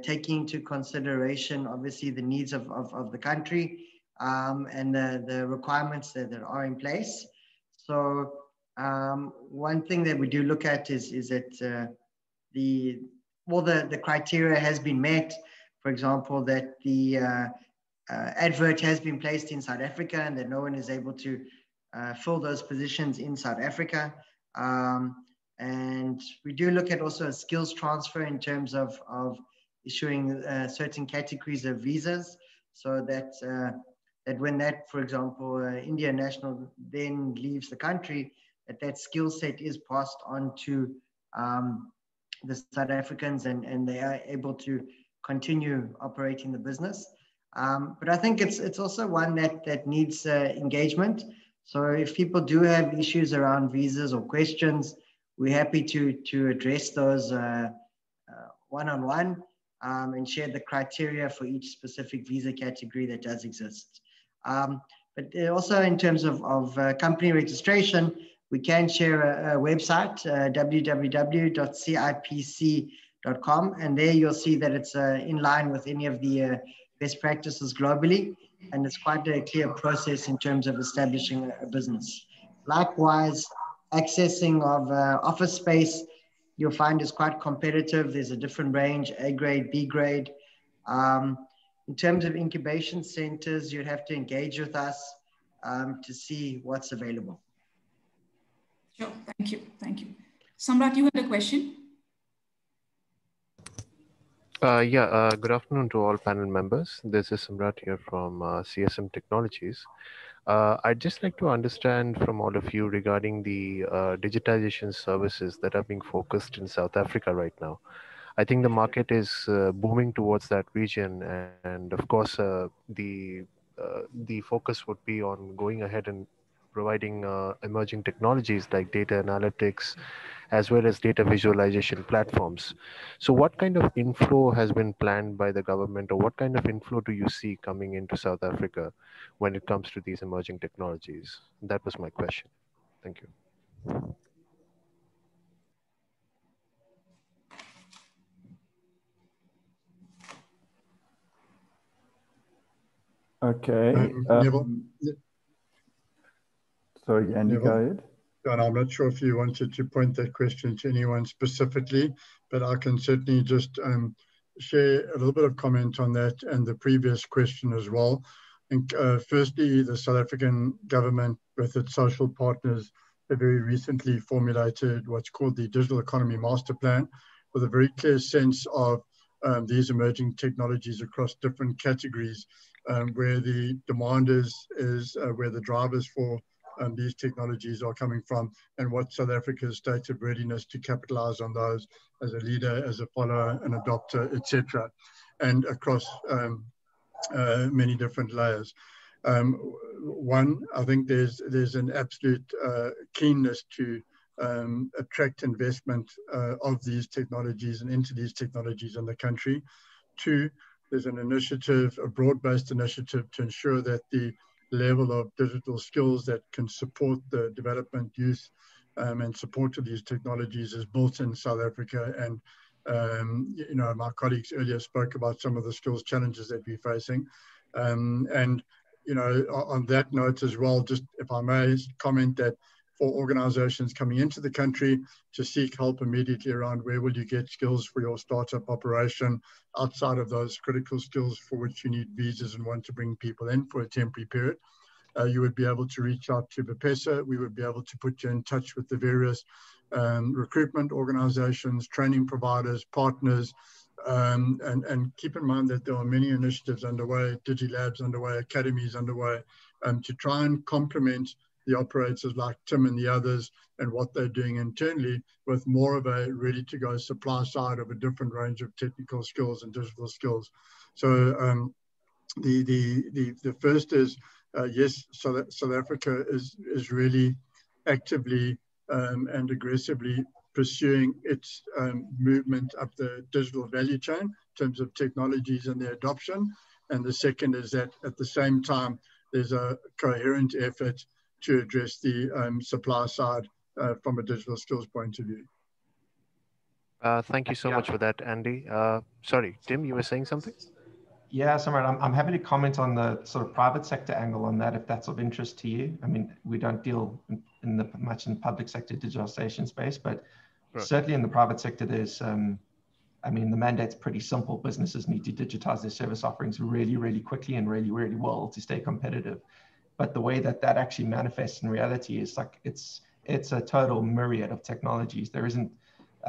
Taking into consideration, obviously, the needs of the country and the requirements that are in place. So one thing that we do look at is that the criteria has been met. For example, that the advert has been placed in South Africa and that no one is able to fill those positions in South Africa. And we do look at also a skills transfer in terms of issuing certain categories of visas, so that that when that, for example, Indian national then leaves the country, that skill set is passed on to the South Africans, and they are able to continue operating the business. But I think it's also one that needs engagement. So if people do have issues around visas or questions, we're happy to address those one-on-one and share the criteria for each specific visa category that does exist. But also in terms of company registration, we can share a website, www.cipc.com, and there you'll see that it's in line with any of the best practices globally, and it's quite a clear process in terms of establishing a business. Likewise, accessing of office space, you'll find is quite competitive. There's a different range, A grade, B grade. In terms of incubation centers, you'd have to engage with us to see what's available. Sure, thank you, thank you. Samrat, you had a question? Good afternoon to all panel members. This is Samrat here from CSM Technologies. I'd just like to understand from all of you regarding the digitization services that are being focused in South Africa right now. I think the market is booming towards that region, and of course, the focus would be on going ahead and providing emerging technologies like data analytics, as well as data visualization platforms. So what kind of inflow has been planned by the government, or what kind of inflow do you see coming into South Africa when it comes to these emerging technologies? That was my question. Thank you. Okay. Sorry, Andy, go ahead. And I'm not sure if you wanted to point that question to anyone specifically, but I can certainly just share a little bit of comment on that and the previous question as well. I think, firstly, the South African government with its social partners have very recently formulated what's called the Digital Economy Master Plan, with a very clear sense of these emerging technologies across different categories, where the demand is where the drivers for these technologies are coming from, and what South Africa's state of readiness to capitalize on those as a leader, as a follower, an adopter, etc., and across many different layers. One, I think there's an absolute keenness to attract investment of these technologies and into these technologies in the country. Two, there's an initiative, a broad-based initiative, to ensure that the level of digital skills that can support the development, use, and support to these technologies is built in South Africa. And you know, my colleagues earlier spoke about some of the skills challenges that we're facing. And you know, on that note as well, just if I may comment that for organizations coming into the country to seek help immediately around where will you get skills for your startup operation outside of those critical skills for which you need visas and want to bring people in for a temporary period, you would be able to reach out to BPESA. We would be able to put you in touch with the various recruitment organizations, training providers, partners, and keep in mind that there are many initiatives underway, DigiLabs underway, academies underway, to try and complement the operators like Tim and the others and what they're doing internally, with more of a ready-to-go supply side of a different range of technical skills and digital skills. So the first is, yes, South Africa is really actively and aggressively pursuing its movement up the digital value chain in terms of technologies and their adoption. And the second is that at the same time, there's a coherent effort to address the supply side from a digital skills point of view. Thank you so much for that, Andy. Sorry, Tim, you were saying something? Yeah, Samrat, I'm happy to comment on the sort of private sector angle on that, if that's of interest to you. I mean, we don't deal much in the public sector digitalization space, but certainly in the private sector, there's I mean, the mandate's pretty simple. Businesses need to digitize their service offerings really, really quickly and really, really well to stay competitive. But the way that that actually manifests in reality is like, it's a total myriad of technologies. There isn't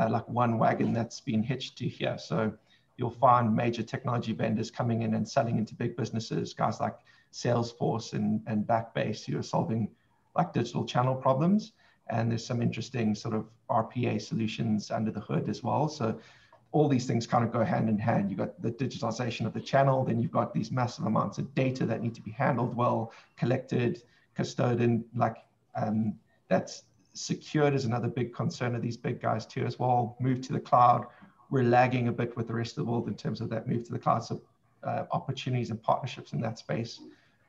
like one wagon that's been hitched to here. So you'll find major technology vendors coming in and selling into big businesses, guys like Salesforce and Backbase, who are solving like digital channel problems. And there's some interesting sort of RPA solutions under the hood as well. So all these things kind of go hand in hand. You've got the digitalization of the channel, then you've got these massive amounts of data that need to be handled well, collected, custodian, like that's secured is another big concern of these big guys too as well. Move to the cloud. We're lagging a bit with the rest of the world in terms of that move to the cloud. So opportunities and partnerships in that space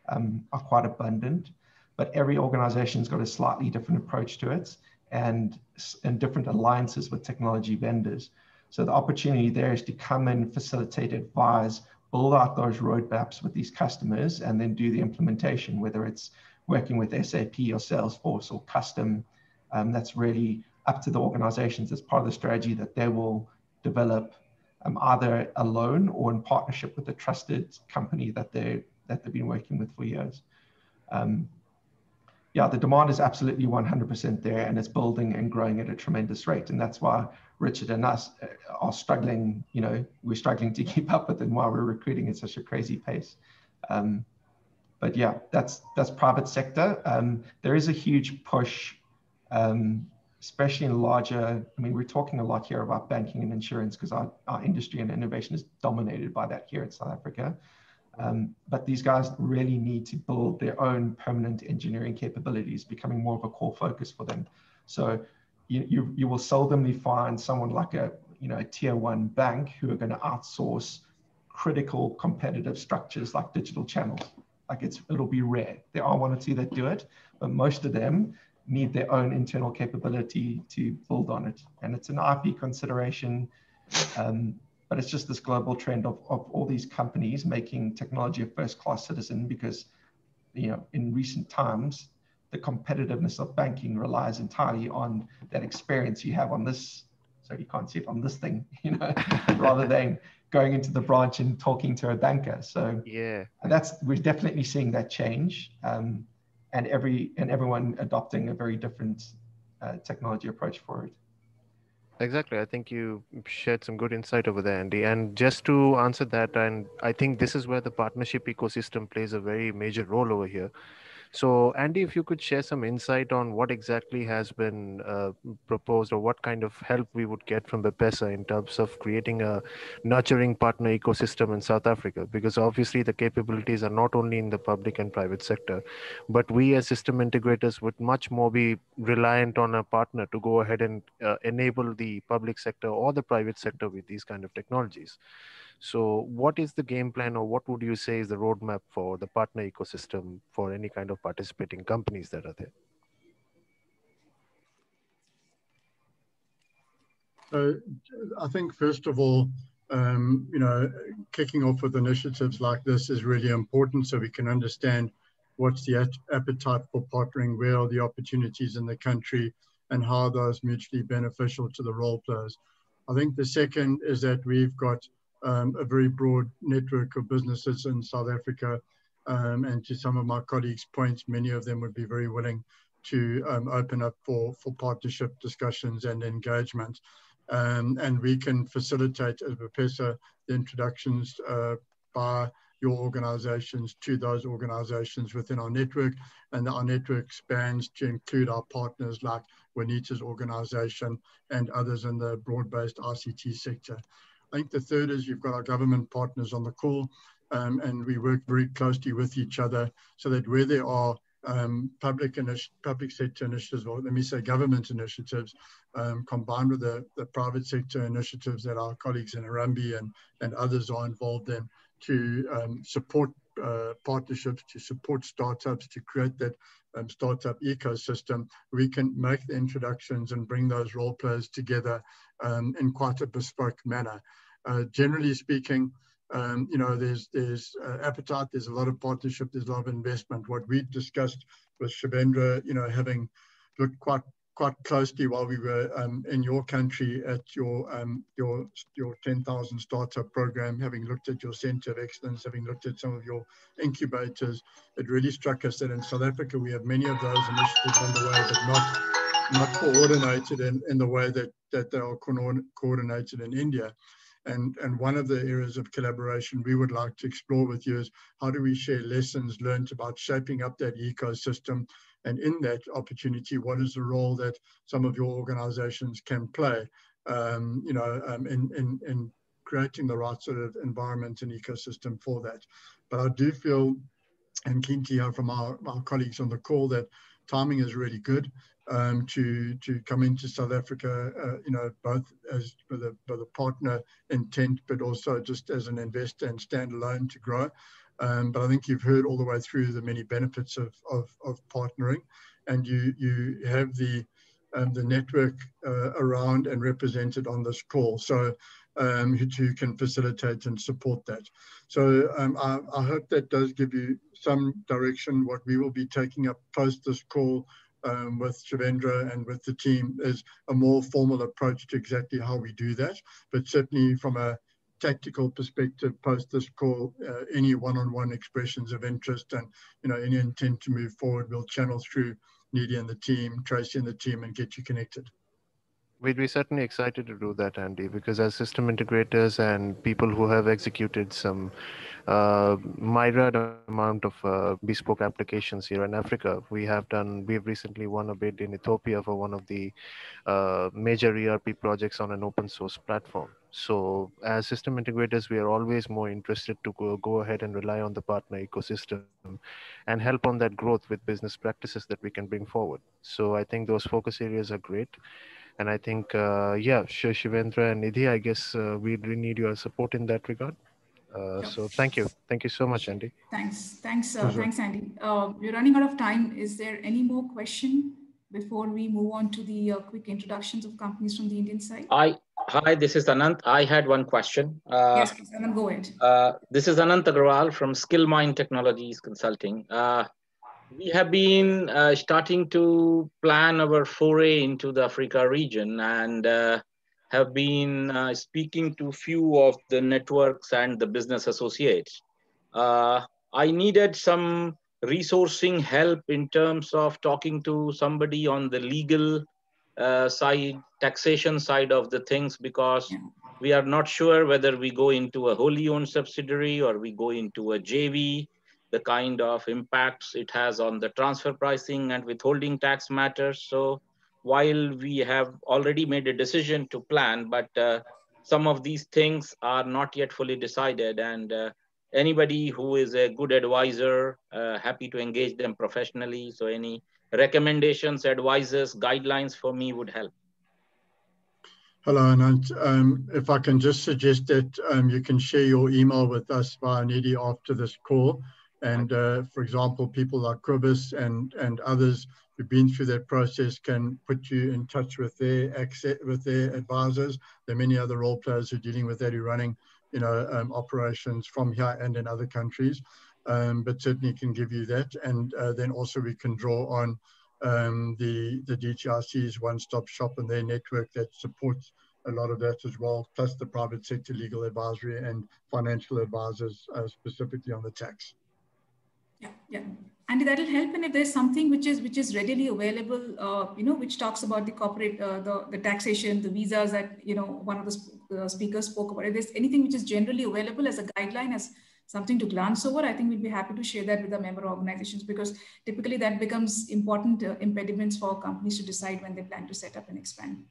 are quite abundant, but every organization's got a slightly different approach to it and different alliances with technology vendors. So the opportunity there is to come in, facilitate, advise, build out those roadmaps with these customers, and then do the implementation, whether it's working with SAP or Salesforce or custom. That's really up to the organizations as part of the strategy that they will develop either alone or in partnership with a trusted company that they've been working with for years. Yeah, the demand is absolutely 100% there, and it's building and growing at a tremendous rate. And that's why Richard and us are struggling, you know, we're struggling to keep up with it, and why we're recruiting at such a crazy pace. But yeah, that's private sector. There is a huge push, especially in larger, I mean, we're talking a lot here about banking and insurance because our industry and innovation is dominated by that here in South Africa. But these guys really need to build their own permanent engineering capabilities, becoming more of a core focus for them. So you will seldomly find someone like a tier one bank who are going to outsource critical competitive structures like digital channels. Like it'll be rare. There are one or two that do it, but most of them need their own internal capability to build on it. And it's an IP consideration. But it's just this global trend of all these companies making technology a first-class citizen because, you know, in recent times, the competitiveness of banking relies entirely on that experience you have on this, so you can't see it on this thing, you know, rather than going into the branch and talking to a banker. So yeah, we're definitely seeing that change, and everyone adopting a very different technology approach for it. Exactly. I think you shared some good insight over there, Andy. And just to answer that, and I think this is where the partnership ecosystem plays a very major role over here. So Andy, if you could share some insight on what exactly has been proposed or what kind of help we would get from BPESA in terms of creating a nurturing partner ecosystem in South Africa, because obviously the capabilities are not only in the public and private sector, but we as system integrators would much more be reliant on a partner to go ahead and enable the public sector or the private sector with these kind of technologies. So what is the game plan, or what would you say is the roadmap for the partner ecosystem for any kind of participating companies that are there? So I think, first of all, you know, kicking off with initiatives like this is really important so we can understand what's the appetite for partnering, where are the opportunities in the country, and how those mutually beneficial to the role players. I think the second is that we've got a very broad network of businesses in South Africa, and to some of my colleagues' points, many of them would be very willing to open up for partnership discussions and engagement. And we can facilitate as BPESA the introductions by your organizations to those organizations within our network, and our network spans to include our partners like Juanita's organization and others in the broad-based ICT sector. I think the third is you've got our government partners on the call, and we work very closely with each other so that where there are public sector initiatives, or let me say government initiatives, combined with the private sector initiatives that our colleagues in Harambee and others are involved in, to support partnerships, to support startups, to create that startup ecosystem, we can make the introductions and bring those role players together in quite a bespoke manner. Generally speaking, you know, there's appetite, there's a lot of partnership, there's a lot of investment. What we discussed with Shubhendra, you know, having looked quite quite closely while we were in your country at your 10,000 startup program, having looked at your Center of Excellence, having looked at some of your incubators. It really struck us that in South Africa we have many of those initiatives underway, but not coordinated in the way that they are coordinated in India. And one of the areas of collaboration we would like to explore with you is how do we share lessons learned about shaping up that ecosystem, and in that opportunity, what is the role that some of your organizations can play, in creating the right sort of environment and ecosystem for that. But I do feel, and keen to hear from our colleagues on the call, that timing is really good to come into South Africa, both as with a partner intent, but also just as an investor and standalone to grow. But I think you've heard all the way through the many benefits of partnering, and you have the network around and represented on this call, so who can facilitate and support that. So I hope that does give you some direction. What we will be taking up post this call with Shivendra and with the team is a more formal approach to exactly how we do that. But certainly from a tactical perspective, post this call, any one-on-one expressions of interest and any intent to move forward, we'll channel through Nidhi and the team, Tracy and the team, and get you connected. We'd be certainly excited to do that, Andy, because as system integrators and people who have executed some myriad amount of bespoke applications here in Africa, we've recently won a bid in Ethiopia for one of the major ERP projects on an open source platform. So as system integrators, we are always more interested to go ahead and rely on the partner ecosystem and help on that growth with business practices that we can bring forward. So I think those focus areas are great. And I think, Shivendra and Nidhi, I guess we really need your support in that regard. So thank you. Thank you so much, Andy. Thanks, Andy. We're running out of time. Is there any more question before we move on to the quick introductions of companies from the Indian side? Hi, this is Anant. I had one question. Yes, please, Anant, go ahead. This is Anant Agarwal from Skillmind Technologies Consulting. We have been starting to plan our foray into the Africa region, and have been speaking to few of the networks and the business associates. I needed some resourcing help in terms of talking to somebody on the legal side, taxation side of the things, because we are not sure whether we go into a wholly owned subsidiary or we go into a JV, the kind of impacts it has on the transfer pricing and withholding tax matters. So while we have already made a decision to plan, but some of these things are not yet fully decided, and anybody who is a good advisor, happy to engage them professionally. So any recommendations, advices, guidelines for me would help. Hello, Anant. If I can just suggest that you can share your email with us via Nidhi after this call. And for example, people like Kobus and others who've been through that process can put you in touch with their advisors. There are many other role players who are dealing with that, who are running operations from here and in other countries. But certainly can give you that. And then also we can draw on the DTRC's one-stop shop and their network that supports a lot of that as well, plus the private sector legal advisory and financial advisors specifically on the tax. Yeah, Andy, that'll help. And if there's something which is readily available, which talks about the corporate, the taxation, the visas that one of the speakers spoke about. If there's anything which is generally available as a guideline, as something to glance over, I think we'd be happy to share that with the member organizations, because typically that becomes important impediments for companies to decide when they plan to set up and expand.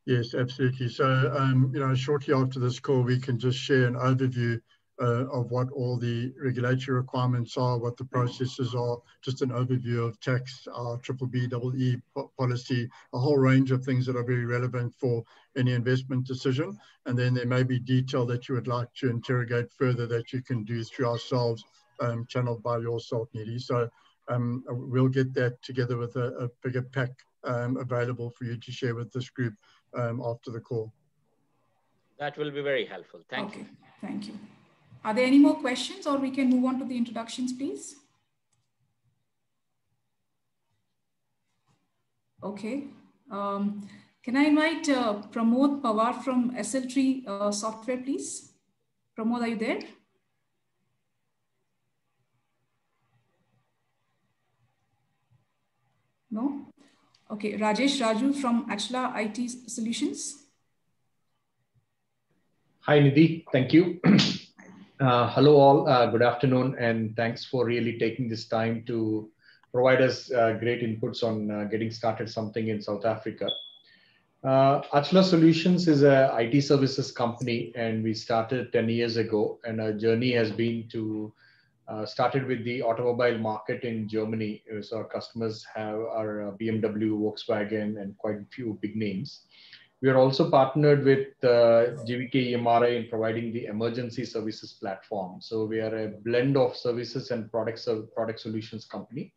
Yes, absolutely. So, shortly after this call, we can just share an overview of what all the regulatory requirements are, what the processes are, just an overview of tax, our BBBEE policy, a whole range of things that are very relevant for any investment decision. And then there may be detail that you would like to interrogate further that you can do through ourselves, channeled by yourself, Nidhi. So we'll get that together with a bigger pack available for you to share with this group after the call. That will be very helpful. Thank you. Thank you. Are there any more questions, or we can move on to the introductions, please? Okay. Can I invite Pramod Pawar from SL3 Software, please? Pramod, are you there? No? Okay. Rajesh Raju from Achla IT Solutions. Hi, Nidhi. Thank you. Hello, all. Good afternoon, and thanks for really taking this time to provide us great inputs on getting started something in South Africa. Achla Solutions is a IT services company, and we started 10 years ago. And our journey has been to started with the automobile market in Germany. So our customers have our BMW, Volkswagen, and quite a few big names. We are also partnered with GVK EMRI in providing the emergency services platform. So we are a blend of services and product solutions company.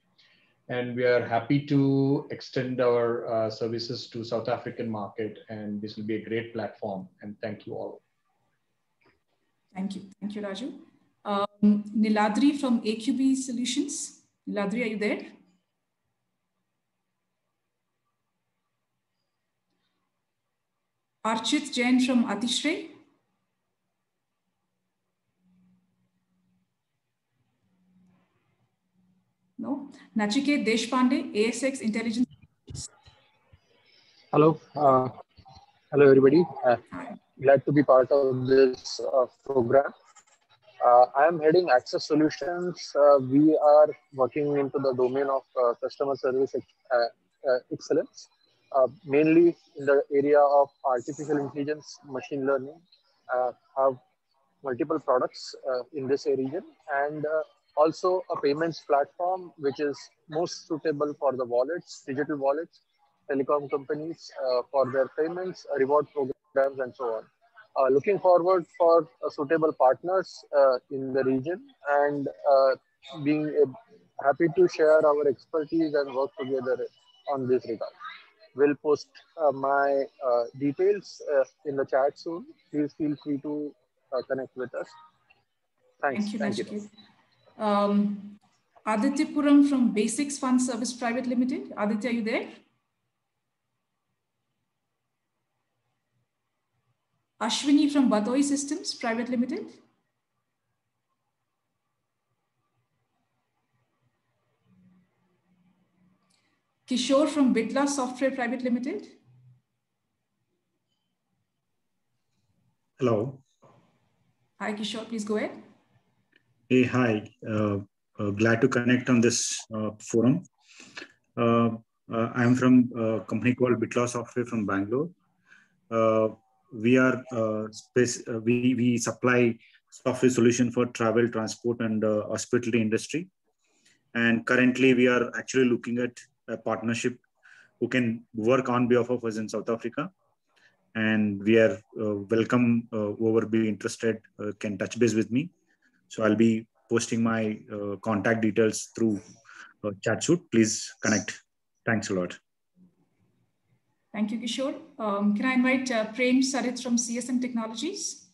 And we are happy to extend our services to South African market. And this will be a great platform. And thank you all. Thank you. Thank you, Raju. Niladri from AQB Solutions. Niladri, are you there? Archit Jain from Atishray. No. Nachiket Deshpande, ASX Intelligence. Hello. Hello, everybody. Glad to be part of this program. I am heading Access Solutions. We are working into the domain of customer service excellence, mainly in the area of artificial intelligence, machine learning. Have multiple products in this region, and also a payments platform which is most suitable for the wallets, digital wallets, telecom companies for their payments, reward programs, and so on. Looking forward for suitable partners in the region, and being happy to share our expertise and work together on this regard. We'll post my details in the chat soon. Please feel free to connect with us. Thanks. Thank you. Aditya Puram from Basics Fund Service Private Limited. Aditya, are you there? Ashwini from Batoi Systems Private Limited. Kishore from Bitla Software Private Limited. Hello. Hi, Kishore, please go ahead. Hey, hi. Glad to connect on this forum. I'm from a company called Bitla Software from Bangalore. We supply software solution for travel, transport, and hospitality industry. And currently, we are actually looking at a partnership who can work on behalf of us in South Africa. And we are welcome whoever be interested can touch base with me. So I'll be posting my contact details through chat shoot. Please connect. Thanks a lot. Thank you, Kishore. Can I invite Prem Sarit from CSM Technologies?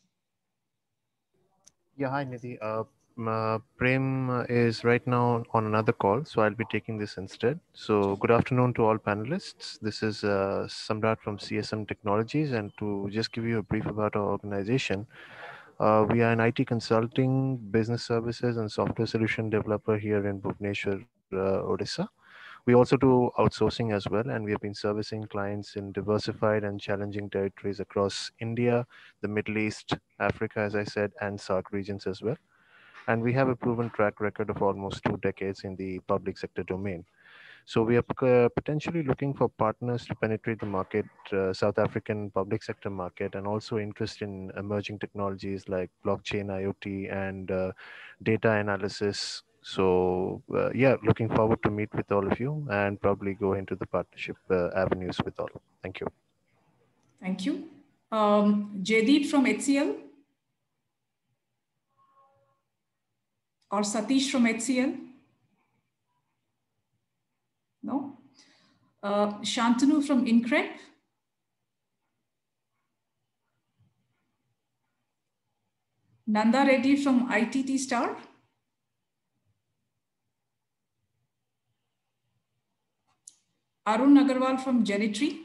Yeah, hi, Nidhi. Prem is right now on another call, so I'll be taking this instead. So good afternoon to all panelists. This is Samrat from CSM Technologies, and to just give you a brief about our organization, we are an IT consulting, business services, and software solution developer here in Bhubaneswar, Odisha. We also do outsourcing as well, and we have been servicing clients in diversified and challenging territories across India, the Middle East, Africa, as I said, and SAARC regions as well. And we have a proven track record of almost 2 decades in the public sector domain. So we are potentially looking for partners to penetrate the market, South African public sector market, and also interest in emerging technologies like blockchain, IoT, and data analysis. So yeah, looking forward to meet with all of you and probably go into the partnership avenues with all. Thank you. Thank you. Jaideep from HCL or Satish from HCL? No. Shantanu from Increp? Nanda Reddy from ITT Star? Arun Agarwal from Genitry.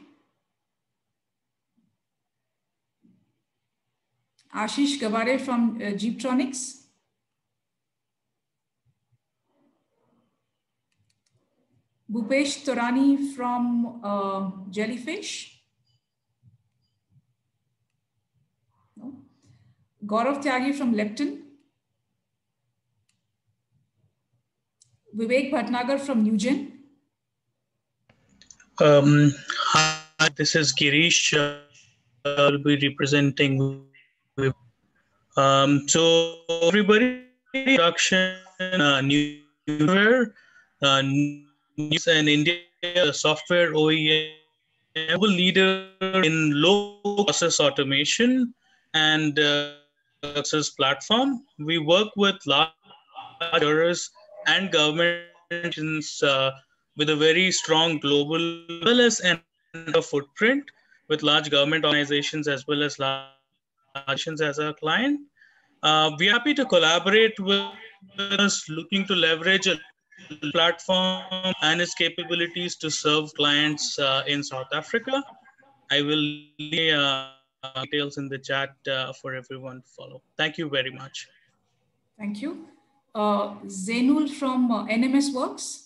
Ashish Gavare from Jeeptronics. Bhupesh Torani from Jellyfish. No. Gaurav Tyagi from Lepton. Vivek Bhatnagar from Newgen. Hi, this is Girish. I'll be representing. So everybody, introduction, newsware, news and India, software OEM, global leader in low process automation and process platform. We work with large insurers and government with a very strong global as well as an footprint with large government organizations as well as large organizations as our client. We are happy to collaborate with us looking to leverage a platform and its capabilities to serve clients in South Africa. I will leave details in the chat for everyone to follow. Thank you very much. Thank you. Zainul from NMS Works.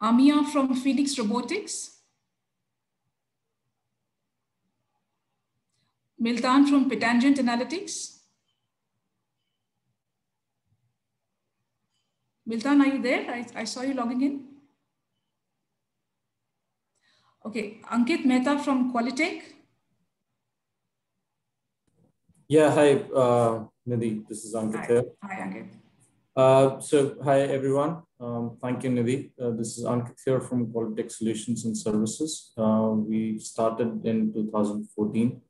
Amia from Phoenix Robotics. Miltan from Petangent Analytics. Miltan, are you there? I saw you logging in. Okay, Ankit Mehta from Qualitech. Yeah, hi, Nidhi. This is Ankit here. Hi, Ankit. So, hi, everyone. Thank you, Nidhi. This is Ankit here from Qualitech Solutions and Services. We started in 2014.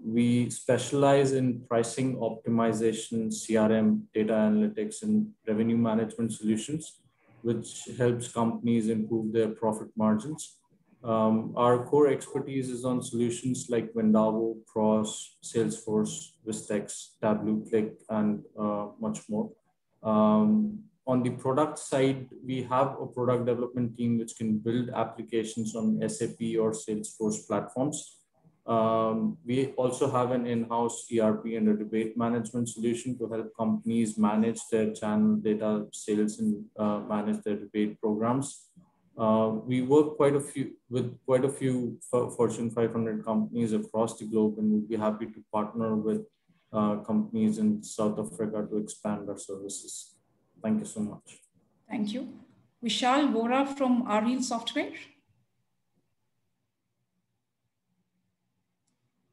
We specialize in pricing optimization, CRM, data analytics, and revenue management solutions, which helps companies improve their profit margins. Our core expertise is on solutions like Vendavo, Pros, Salesforce, Vistex, Tableau, Click, and much more. On the product side, we have a product development team which can build applications on SAP or Salesforce platforms. We also have an in-house ERP and a rebate management solution to help companies manage their channel data sales and manage their rebate programs. We work with quite a few Fortune 500 companies across the globe, and we'll be happy to partner with companies in South Africa to expand our services. Thank you so much. Thank you. Vishal Vora from Aril Software.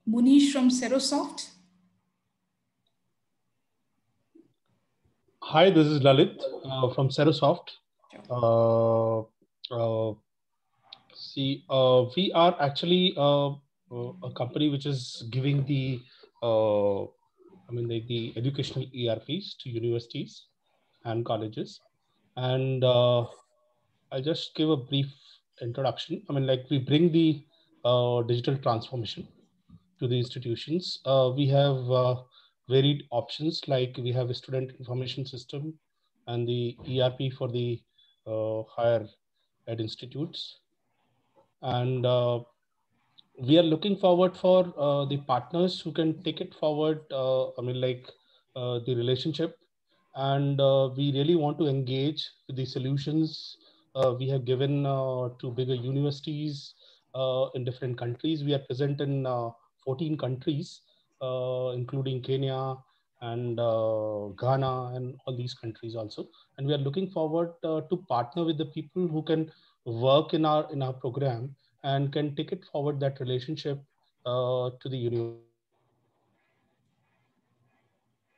Munish from Serosoft. Hi, this is Lalit from Serosoft. We are actually a company which is giving the the educational ERPs to universities and colleges. And I'll just give a brief introduction. We bring the digital transformation to the institutions. We have varied options, like we have a student information system and the ERP for the higher ed institutes. And we are looking forward for the partners who can take it forward, the relationship. And we really want to engage with the solutions we have given to bigger universities in different countries. We are present in 14 countries, including Kenya and Ghana and all these countries also. And we are looking forward to partner with the people who can work in our program and can take it forward, that relationship to the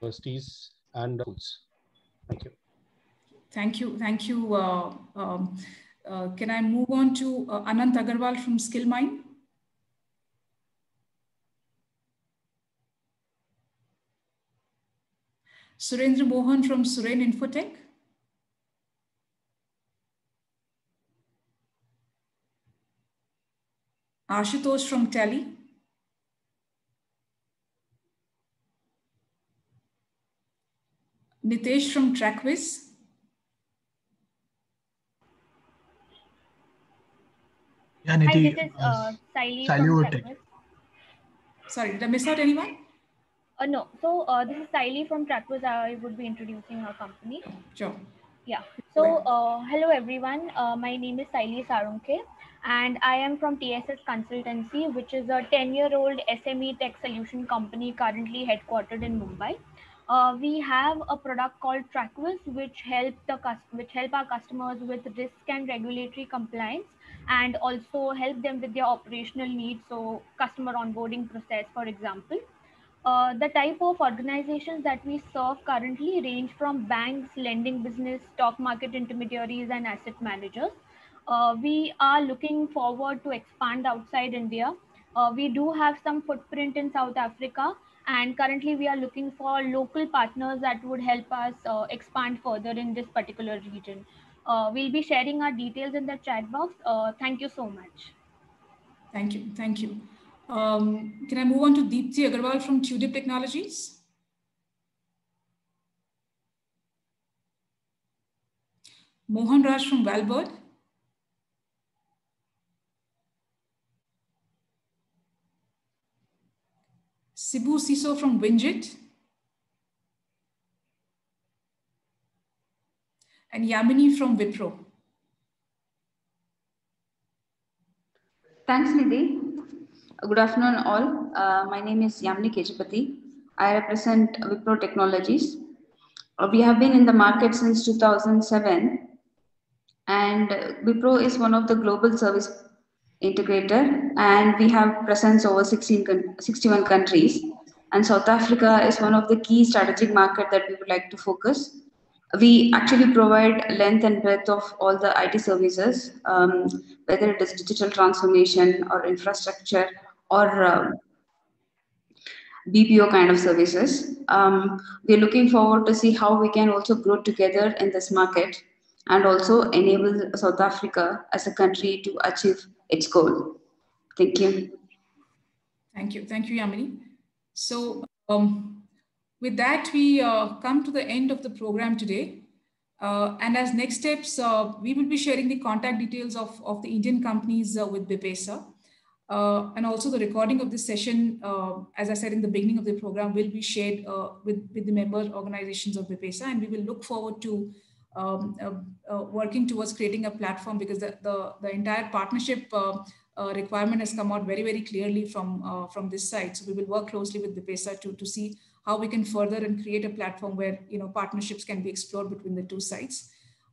universities and schools. Thank you. Thank you. Thank you. Can I move on to Anant Agarwal from Skillmind? Surendra Mohan from Suren Infotech. Ashutosh from Tally. Nitesh from TrackWiz. Nidhi. Hi, this is Saili Saili from would take. Tractors. Sorry, did I miss out anyone? No, so this is Saili from Tractors. I would be introducing our company. Sure. Yeah. So hello everyone. My name is Saili Sarunke, and I am from TSS Consultancy, which is a 10-year-old SME tech solution company currently headquartered in Mumbai. We have a product called Trackwiz, which help our customers with risk and regulatory compliance, and also help them with their operational needs. So customer onboarding process, for example. The type of organizations that we serve currently range from banks, lending business, stock market intermediaries, and asset managers. We are looking forward to expand outside India. We do have some footprint in South Africa, and currently we are looking for local partners that would help us expand further in this particular region. We'll be sharing our details in the chat box. Thank you so much. Thank you. Thank you. Can I move on to Deepthi Agarwal from Tudip Technologies? Mohan Raj from Valbird. Sibu Siso from Winjit. And Yamini from Wipro. Thanks, Nidhi. Good afternoon, all. My name is Yamini Kejapati. I represent Wipro Technologies. We have been in the market since 2007, and Wipro is one of the global service integrator, and we have presence over 61 countries. And South Africa is one of the key strategic market that we would like to focus. We actually provide length and breadth of all the IT services, whether it is digital transformation or infrastructure or BPO kind of services. We're looking forward to see how we can also grow together in this market and also enable South Africa as a country to achieve its goal. Thank you. Thank you. Thank you, Yamini. So with that, we come to the end of the program today. And as next steps, we will be sharing the contact details of the Indian companies with BPESA. And also the recording of this session, as I said in the beginning of the program, will be shared with the member organizations of BPESA. And we will look forward to working towards creating a platform, because the entire partnership requirement has come out very, very clearly from this side. So we will work closely with BPESA to see how we can further and create a platform where partnerships can be explored between the two sides.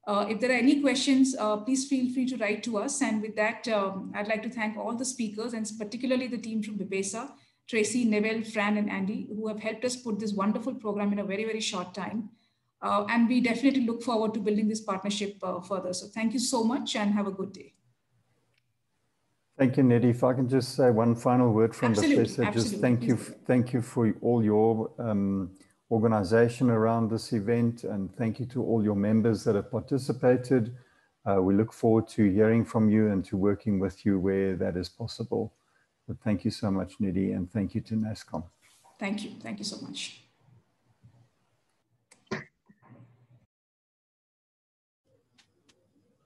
If there are any questions, please feel free to write to us. And with that, I'd like to thank all the speakers, and particularly the team from BPESA, Tracy, Neville, Fran, and Andy, who have helped us put this wonderful program in a very, very short time. And we definitely look forward to building this partnership further. So thank you so much and have a good day. Thank you, Nidhi. If I can just say one final word from BPESA, just thank you for all your organization around this event, and thank you to all your members that have participated. We look forward to hearing from you and to working with you where that is possible. But thank you so much, Nidhi, and thank you to NASSCOM. Thank you. Thank you so much.